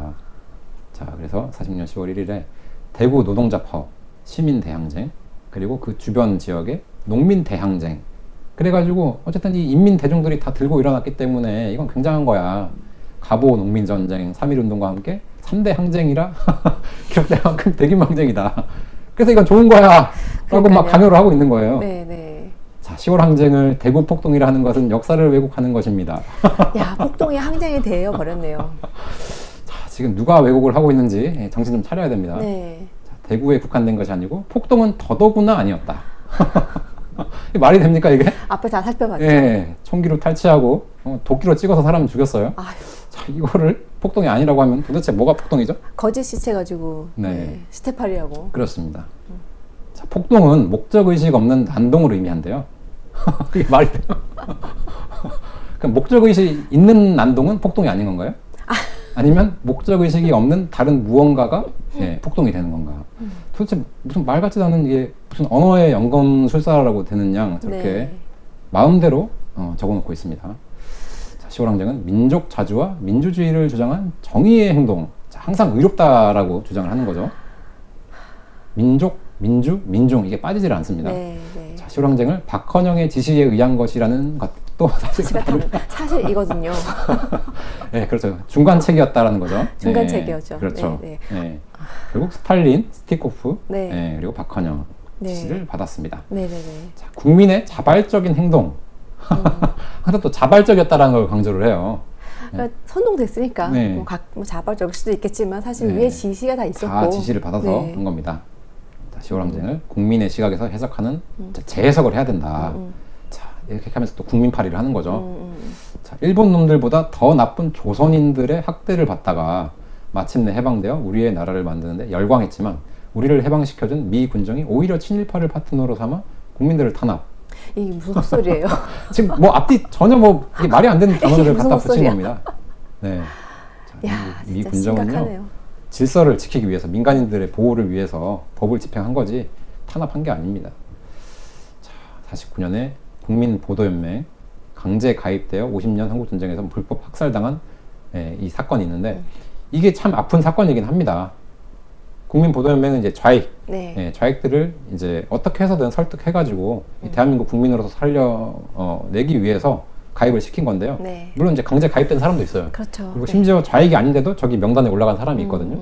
[SPEAKER 2] 자, 그래서 40년 10월 1일에 대구 노동자 파업, 시민 대항쟁, 그리고 그 주변 지역의 농민 대항쟁. 그래가지고 어쨌든 이 인민 대중들이 다 들고 일어났기 때문에 이건 굉장한 거야. 갑오 농민 전쟁, 3.1운동과 함께 3대 항쟁이라 기록될 만큼 대규모 항쟁이다. 그래서 이건 좋은 거야 라고 막 강요를 하고 있는 거예요.
[SPEAKER 1] 네, 네.
[SPEAKER 2] 자, 10월 항쟁을 대구 폭동이라 하는 것은 역사를 왜곡하는 것입니다.
[SPEAKER 1] 야, 폭동이 항쟁이 되어 버렸네요.
[SPEAKER 2] 자, 지금 누가 왜곡을 하고 있는지 정신 좀 차려야 됩니다.
[SPEAKER 1] 네.
[SPEAKER 2] 자, 대구에 국한된 것이 아니고 폭동은 더더구나 아니었다. 말이 됩니까 이게?
[SPEAKER 1] 앞에 다 살펴봤죠.
[SPEAKER 2] 예, 총기로 탈취하고 도끼로 찍어서 사람 죽였어요.
[SPEAKER 1] 아휴,
[SPEAKER 2] 자, 이거를 폭동이 아니라고 하면 도대체 뭐가 폭동이죠?
[SPEAKER 1] 거짓 시체 가지고
[SPEAKER 2] 네.
[SPEAKER 1] 스테파리하고.
[SPEAKER 2] 그렇습니다. 자, 폭동은 목적의식 없는 난동을 의미한대요. 이게 말이 돼요? 그럼 목적의식 있는 난동은 폭동이 아닌 건가요? 아니면 목적의식이 없는 다른 무언가가 폭동이 되는 건가? 도대체 무슨 말 같지도 않은 이게 무슨 언어의 연금술사라고 되는 양 저렇게
[SPEAKER 1] 네.
[SPEAKER 2] 마음대로 적어놓고 있습니다. 자, 10월 항쟁은 민족 자주와 민주주의를 주장한 정의의 행동. 자, 항상 의롭다라고 주장을 하는 거죠. 민족, 민주, 민중 이게 빠지질 않습니다.
[SPEAKER 1] 네, 네.
[SPEAKER 2] 자, 10월 항쟁을 박헌영의 지시에 의한 것이라는 것도
[SPEAKER 1] 사실이거든요.
[SPEAKER 2] 네, 그렇죠. 중간책이었다라는 거죠.
[SPEAKER 1] 중간책이었죠.
[SPEAKER 2] 네, 그렇죠.
[SPEAKER 1] 네,
[SPEAKER 2] 네. 결국 스탈린, 스티코프,
[SPEAKER 1] 네.
[SPEAKER 2] 그리고 박헌영
[SPEAKER 1] 네.
[SPEAKER 2] 지시를 받았습니다.
[SPEAKER 1] 네, 네, 네.
[SPEAKER 2] 자, 국민의 자발적인 행동. 항상 또 자발적이었다라는 걸 강조를 해요.
[SPEAKER 1] 그러니까 선동됐으니까
[SPEAKER 2] 네.
[SPEAKER 1] 뭐 자발적일 수도 있겠지만 사실
[SPEAKER 2] 네.
[SPEAKER 1] 위에 지시가 다 있었고
[SPEAKER 2] 다 지시를 받아서
[SPEAKER 1] 네.
[SPEAKER 2] 한 겁니다. 자, 10월 항쟁을 국민의 시각에서 해석하는 재해석을 해야 된다. 자, 이렇게 하면서 또 국민파리를 하는 거죠. 자, 일본 놈들보다 더 나쁜 조선인들의 학대를 받다가 마침내 해방되어 우리의 나라를 만드는데 열광했지만 우리를 해방시켜준 미 군정이 오히려 친일파를 파트너로 삼아 국민들을 탄압.
[SPEAKER 1] 이게 무슨 헛소리예요?
[SPEAKER 2] 지금 뭐 앞뒤 전혀 뭐 이게 말이 안 되는 단어들을 갖다 붙인 겁니다. 네. 자,
[SPEAKER 1] 야,
[SPEAKER 2] 미
[SPEAKER 1] 진짜
[SPEAKER 2] 군정은요
[SPEAKER 1] 심각하네요.
[SPEAKER 2] 질서를 지키기 위해서 민간인들의 보호를 위해서 법을 집행한 거지 탄압한 게 아닙니다. 자, 49년에 국민보도연맹 강제 가입되어 50년 한국전쟁에서 불법 학살당한 이 사건이 있는데 이게 참 아픈 사건이긴 합니다. 국민보도연맹은 이제 좌익,
[SPEAKER 1] 네.
[SPEAKER 2] 좌익들을 이제 어떻게 해서든 설득해가지고 이 대한민국 국민으로서 살려내기 위해서 가입을 시킨 건데요.
[SPEAKER 1] 네.
[SPEAKER 2] 물론 이제 강제 가입된 사람도 있어요.
[SPEAKER 1] 그렇죠.
[SPEAKER 2] 그리고
[SPEAKER 1] 네.
[SPEAKER 2] 심지어 좌익이 아닌데도 저기 명단에 올라간 사람이 있거든요.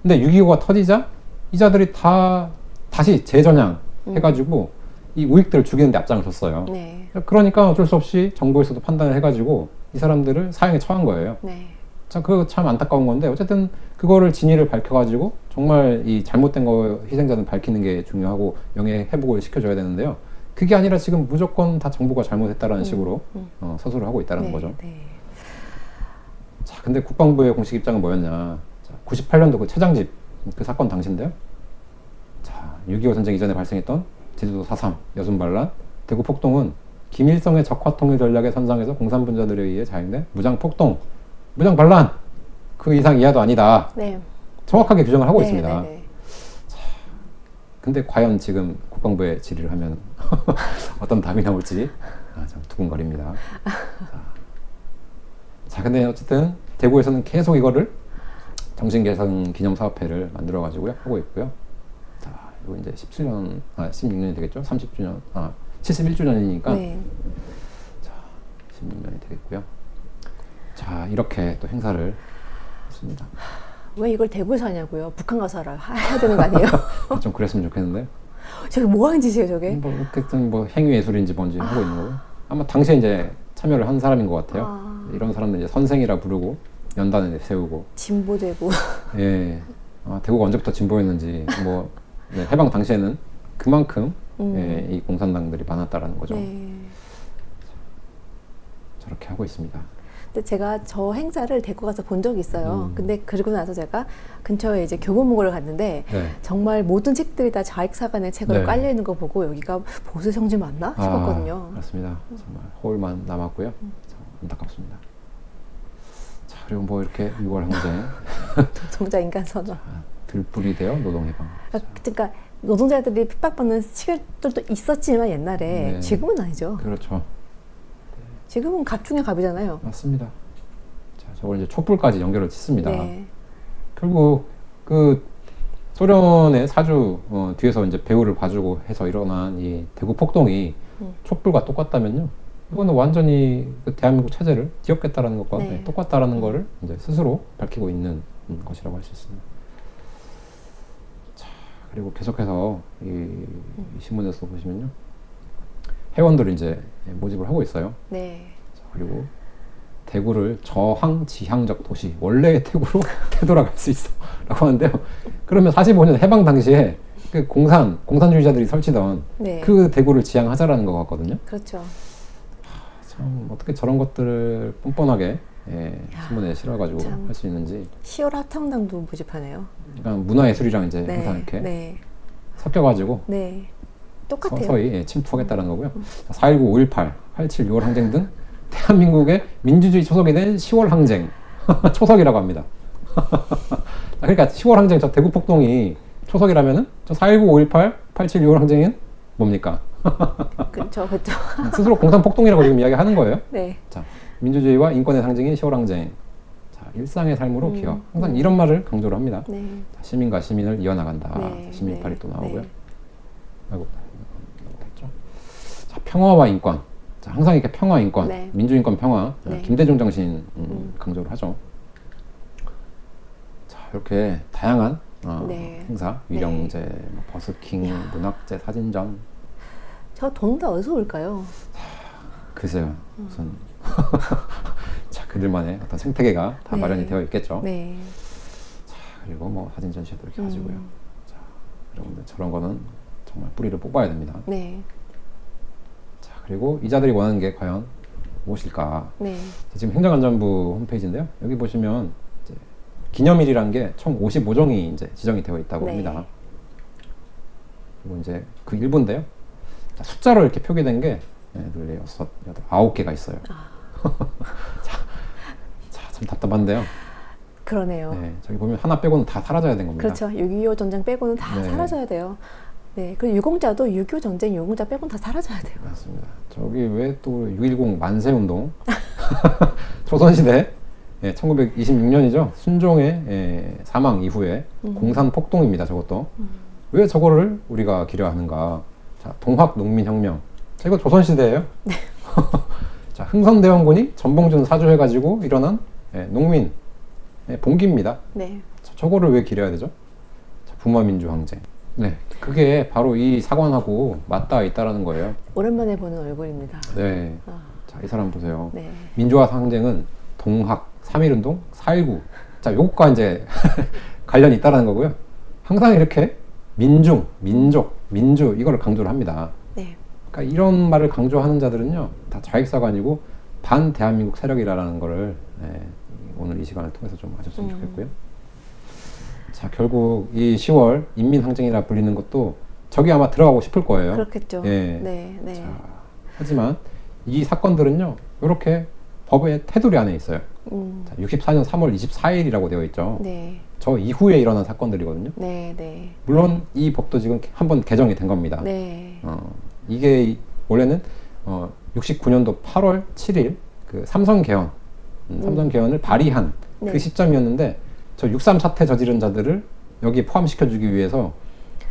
[SPEAKER 2] 근데 6.25가 터지자 이 자들이 다 다시 재전향 해가지고 이 우익들을 죽이는 데 앞장을 섰어요.
[SPEAKER 1] 네.
[SPEAKER 2] 그러니까 어쩔 수 없이 정부에서도 판단을 해가지고 이 사람들을 사형에 처한 거예요.
[SPEAKER 1] 네.
[SPEAKER 2] 참 그거 참 안타까운 건데 어쨌든 그거를 진위를 밝혀가지고 정말 이 잘못된 거 희생자는 밝히는 게 중요하고 명예 회복을 시켜줘야 되는데요. 그게 아니라 지금 무조건 다 정부가 잘못했다라는 식으로 서술을 하고 있다는
[SPEAKER 1] 네.
[SPEAKER 2] 거죠.
[SPEAKER 1] 네.
[SPEAKER 2] 자, 근데 국방부의 공식 입장은 뭐였냐? 자, 98년도 그 최장집 그 사건 당시인데요. 자, 6.25 전쟁 이전에 발생했던 제주도 4.3 여순반란, 대구 폭동은 김일성의 적화통일 전략의 선상에서 공산분자들에 의해 자행된 무장 폭동, 무장 반란 그 이상 이하도 아니다.
[SPEAKER 1] 네.
[SPEAKER 2] 정확하게 규정을 하고
[SPEAKER 1] 네,
[SPEAKER 2] 있습니다.
[SPEAKER 1] 네, 네.
[SPEAKER 2] 근데 과연 지금 국방부에 질의를 하면 어떤 답이 나올지 참 두근거립니다. 자, 근데 어쨌든 대구에서는 계속 이거를 정신개선 기념사업회를 만들어가지고요 하고 있고요. 자, 이거 이제 16년이 되겠죠? 30주년, 71주년이니까.
[SPEAKER 1] 네.
[SPEAKER 2] 자, 16년이 되겠고요. 자, 이렇게 또 행사를 했습니다.
[SPEAKER 1] 왜 이걸 대구에서 하냐고요? 북한 가서 해야 되는 거 아니에요?
[SPEAKER 2] 좀 그랬으면 좋겠는데.
[SPEAKER 1] 저게 뭐 하는 짓이에요, 저게?
[SPEAKER 2] 뭐 어쨌든 뭐 행위예술인지 뭔지 하고 있는 거고. 아마 당시에 이제 참여를 한 사람인 것 같아요. 이런 사람들 이제 선생이라 부르고 연단을 세우고.
[SPEAKER 1] 진보되고.
[SPEAKER 2] 예. 대구가 언제부터 진보였는지 뭐 네, 해방 당시에는 그만큼 예, 이 공산당들이 많았다라는 거죠.
[SPEAKER 1] 네.
[SPEAKER 2] 저렇게 하고 있습니다.
[SPEAKER 1] 근데 제가 저 행사를 데리고 가서 본 적이 있어요. 근데 그리고 나서 제가 근처에 이제 교보문고를 갔는데
[SPEAKER 2] 네.
[SPEAKER 1] 정말 모든 책들이 다 좌익사관의 책으로
[SPEAKER 2] 네.
[SPEAKER 1] 깔려 있는 거 보고 여기가 보수 성지 맞나 싶었거든요.
[SPEAKER 2] 그렇습니다. 정말 허울만 남았고요. 참 안타깝습니다. 자, 그리고 뭐 이렇게 6월 항쟁
[SPEAKER 1] 노동자 인간 선언.
[SPEAKER 2] 들불이 되어 노동해방.
[SPEAKER 1] 그러니까 노동자들이 핍박받는 시절들도 있었지만 옛날에
[SPEAKER 2] 네.
[SPEAKER 1] 지금은 아니죠.
[SPEAKER 2] 그렇죠.
[SPEAKER 1] 지금은 갑 중에 갑이잖아요.
[SPEAKER 2] 맞습니다. 자, 저걸 이제 촛불까지 연결을 짓습니다.
[SPEAKER 1] 네.
[SPEAKER 2] 결국 그 소련의 사주 뒤에서 이제 배후를 봐주고 해서 일어난 이 대구 폭동이 촛불과 똑같다면요, 이거는 완전히 그 대한민국 체제를 뒤엎겠다라는 것과
[SPEAKER 1] 네.
[SPEAKER 2] 네, 똑같다라는 거를 이제 스스로 밝히고 있는 것이라고 할 수 있습니다. 자, 그리고 계속해서 이 신문에서 보시면요, 회원들을 이제 모집을 하고 있어요.
[SPEAKER 1] 네.
[SPEAKER 2] 자, 그리고 대구를 저항지향적 도시, 원래의 대구로 되돌아갈 수 있어 라고 하는데요. 그러면 45년 해방 당시에 그 공산주의자들이 설치던
[SPEAKER 1] 네.
[SPEAKER 2] 그 대구를 지향하자라는 것 같거든요.
[SPEAKER 1] 그렇죠.
[SPEAKER 2] 참 어떻게 저런 것들을 뻔뻔하게 신문에 실어가지고
[SPEAKER 1] 참.
[SPEAKER 2] 할 수 있는지.
[SPEAKER 1] 10월 합창단도 모집하네요.
[SPEAKER 2] 그러니까 문화예술이랑 이제
[SPEAKER 1] 네.
[SPEAKER 2] 항상 이렇게
[SPEAKER 1] 네.
[SPEAKER 2] 섞여가지고
[SPEAKER 1] 네. 똑같아요.
[SPEAKER 2] 서서히 침투하겠다는 거고요. 4.19, 5.18, 8.7, 6월 항쟁 등 대한민국의 민주주의 초석이 된 10월 항쟁 초석이라고 합니다. 그러니까 10월 항쟁, 저 대구 폭동이 초석이라면은 저 4.19, 5.18, 8.7, 6월 항쟁은 뭡니까?
[SPEAKER 1] 그렇죠. 그렇죠.
[SPEAKER 2] 스스로 공산 폭동이라고 지금 이야기하는 거예요.
[SPEAKER 1] 네.
[SPEAKER 2] 자, 민주주의와 인권의 상징인 10월 항쟁. 자, 일상의 삶으로 기여. 항상 이런 말을 강조를 합니다.
[SPEAKER 1] 네.
[SPEAKER 2] 자, 시민과 시민을 이어나간다.
[SPEAKER 1] 네.
[SPEAKER 2] 시민팔이
[SPEAKER 1] 네.
[SPEAKER 2] 또 나오고요.
[SPEAKER 1] 네.
[SPEAKER 2] 아이고, 됐죠. 자, 평화와 인권. 자, 항상 이렇게 평화, 인권,
[SPEAKER 1] 네.
[SPEAKER 2] 민주인권, 평화,
[SPEAKER 1] 네.
[SPEAKER 2] 김대중 정신 강조를 하죠. 자, 이렇게 다양한
[SPEAKER 1] 네.
[SPEAKER 2] 행사, 위령제, 뭐 버스킹, 문학제, 사진전.
[SPEAKER 1] 저 돈 다 어디서 올까요?
[SPEAKER 2] 글쎄요, 무슨 자, 그들만의 어떤 생태계가 다
[SPEAKER 1] 네.
[SPEAKER 2] 마련이 되어 있겠죠.
[SPEAKER 1] 네.
[SPEAKER 2] 자, 그리고 뭐 사진 전시회도 이렇게 가지고요. 자, 여러분들 저런 거는 정말 뿌리를 뽑아야 됩니다.
[SPEAKER 1] 네.
[SPEAKER 2] 자, 그리고 이자들이 원하는 게 과연 무엇일까?
[SPEAKER 1] 네.
[SPEAKER 2] 지금 행정안전부 홈페이지인데요. 여기 보시면 이제 기념일이란 게 총 55종이 이제 지정이 되어 있다고
[SPEAKER 1] 네.
[SPEAKER 2] 합니다. 그리고 이제 그 일부인데요. 자, 숫자로 이렇게 표기된 게 6, 8, 9개가 있어요. 자, 참 답답한데요.
[SPEAKER 1] 그러네요.
[SPEAKER 2] 네, 저기 보면 하나 빼고는 다 사라져야 된 겁니다.
[SPEAKER 1] 그렇죠. 6.25 전쟁 빼고는 다
[SPEAKER 2] 네.
[SPEAKER 1] 사라져야 돼요. 네. 그리고 유공자도 6.25 전쟁 유공자 빼고는 다 사라져야 돼요.
[SPEAKER 2] 맞습니다. 저기 왜 또 6.10 만세운동 조선시대 1926년이죠. 순종의 사망 이후에 공산폭동입니다. 저것도. 왜 저거를 우리가 기려하는가. 자, 동학농민혁명. 자, 이거 조선시대예요.
[SPEAKER 1] 네.
[SPEAKER 2] 자, 흥선대원군이 전봉준 사주해가지고 일어난 농민 봉기입니다.
[SPEAKER 1] 네.
[SPEAKER 2] 자, 저거를 왜 기려야 되죠? 자, 부마민주항쟁. 네, 그게 바로 이 사관하고 맞닿아 있다라는 거예요.
[SPEAKER 1] 오랜만에 보는 얼굴입니다.
[SPEAKER 2] 네.
[SPEAKER 1] 아.
[SPEAKER 2] 자, 이 사람 보세요.
[SPEAKER 1] 네.
[SPEAKER 2] 민주화 항쟁은 동학, 3.1운동, 4.19. 자, 요것과 이제 관련이 있다라는 거고요. 항상 이렇게 민중, 민족, 민주 이거를 강조를 합니다.
[SPEAKER 1] 네.
[SPEAKER 2] 그러니까 이런 말을 강조하는 자들은요, 다 좌익사관이고 반 대한민국 세력이라는 거를 오늘 이 시간을 통해서 좀 아셨으면 좋겠고요. 자, 결국 이 10월 인민항쟁이라 불리는 것도 저기 아마 들어가고 싶을 거예요.
[SPEAKER 1] 그렇겠죠.
[SPEAKER 2] 예.
[SPEAKER 1] 네. 네.
[SPEAKER 2] 자, 하지만 이 사건들은요, 이렇게 법의 테두리 안에 있어요. 자, 64년 3월 24일이라고 되어 있죠.
[SPEAKER 1] 네.
[SPEAKER 2] 저 이후에 일어난 사건들이거든요.
[SPEAKER 1] 네. 네.
[SPEAKER 2] 물론 이 법도 지금 한번 개정이 된 겁니다.
[SPEAKER 1] 네.
[SPEAKER 2] 이게 원래는 69년도 8월 7일 그 삼선 개헌, 삼선 개헌을 발의한
[SPEAKER 1] 네.
[SPEAKER 2] 그 시점이었는데 저 6.3 사태 저지른 자들을 여기 포함시켜주기 위해서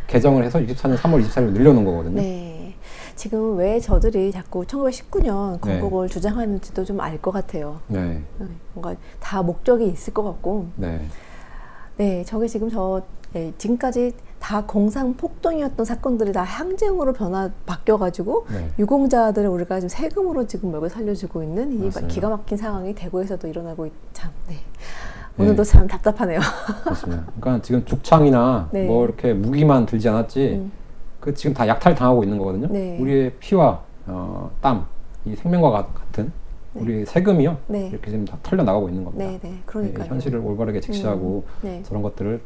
[SPEAKER 2] 개정을 해서 64년 3월 24일로 늘려놓은 거거든요.
[SPEAKER 1] 네. 지금 왜 저들이 자꾸 1919년
[SPEAKER 2] 네.
[SPEAKER 1] 건국을 주장하는지도 좀 알 것 같아요.
[SPEAKER 2] 네,
[SPEAKER 1] 뭔가 다 목적이 있을 것 같고.
[SPEAKER 2] 네,
[SPEAKER 1] 네, 저게 지금 지금까지 다 공산 폭동이었던 사건들이 다 항쟁으로 바뀌어가지고
[SPEAKER 2] 네.
[SPEAKER 1] 유공자들을 우리가 지금 세금으로 지금 먹여 살려주고 있는 이
[SPEAKER 2] 맞습니다.
[SPEAKER 1] 기가 막힌 상황이 대구에서도 일어나고 참. 네. 오늘도 참 답답하네요.
[SPEAKER 2] 그렇습니다. 그러니까 지금 죽창이나
[SPEAKER 1] 네.
[SPEAKER 2] 뭐 이렇게 무기만 들지 않았지, 그 지금 다 약탈 당하고 있는 거거든요.
[SPEAKER 1] 네.
[SPEAKER 2] 우리의 피와 땀, 이 생명과 같은 우리 세금이요.
[SPEAKER 1] 네.
[SPEAKER 2] 이렇게 지금 다 털려 나가고 있는 겁니다.
[SPEAKER 1] 네, 네, 그러니까요.
[SPEAKER 2] 현실을 올바르게 직시하고
[SPEAKER 1] 네.
[SPEAKER 2] 저런 것들을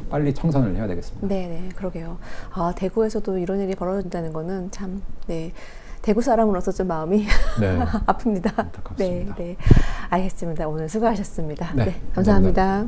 [SPEAKER 2] 빨리 청산을 해야 되겠습니다.
[SPEAKER 1] 네, 네, 그러게요. 아, 대구에서도 이런 일이 벌어진다는 거는 참, 네, 대구 사람으로서 좀 마음이
[SPEAKER 2] 네.
[SPEAKER 1] 아픕니다.
[SPEAKER 2] 안타깝습니다.
[SPEAKER 1] 네, 네, 알겠습니다. 오늘 수고하셨습니다.
[SPEAKER 2] 네,
[SPEAKER 1] 네, 감사합니다.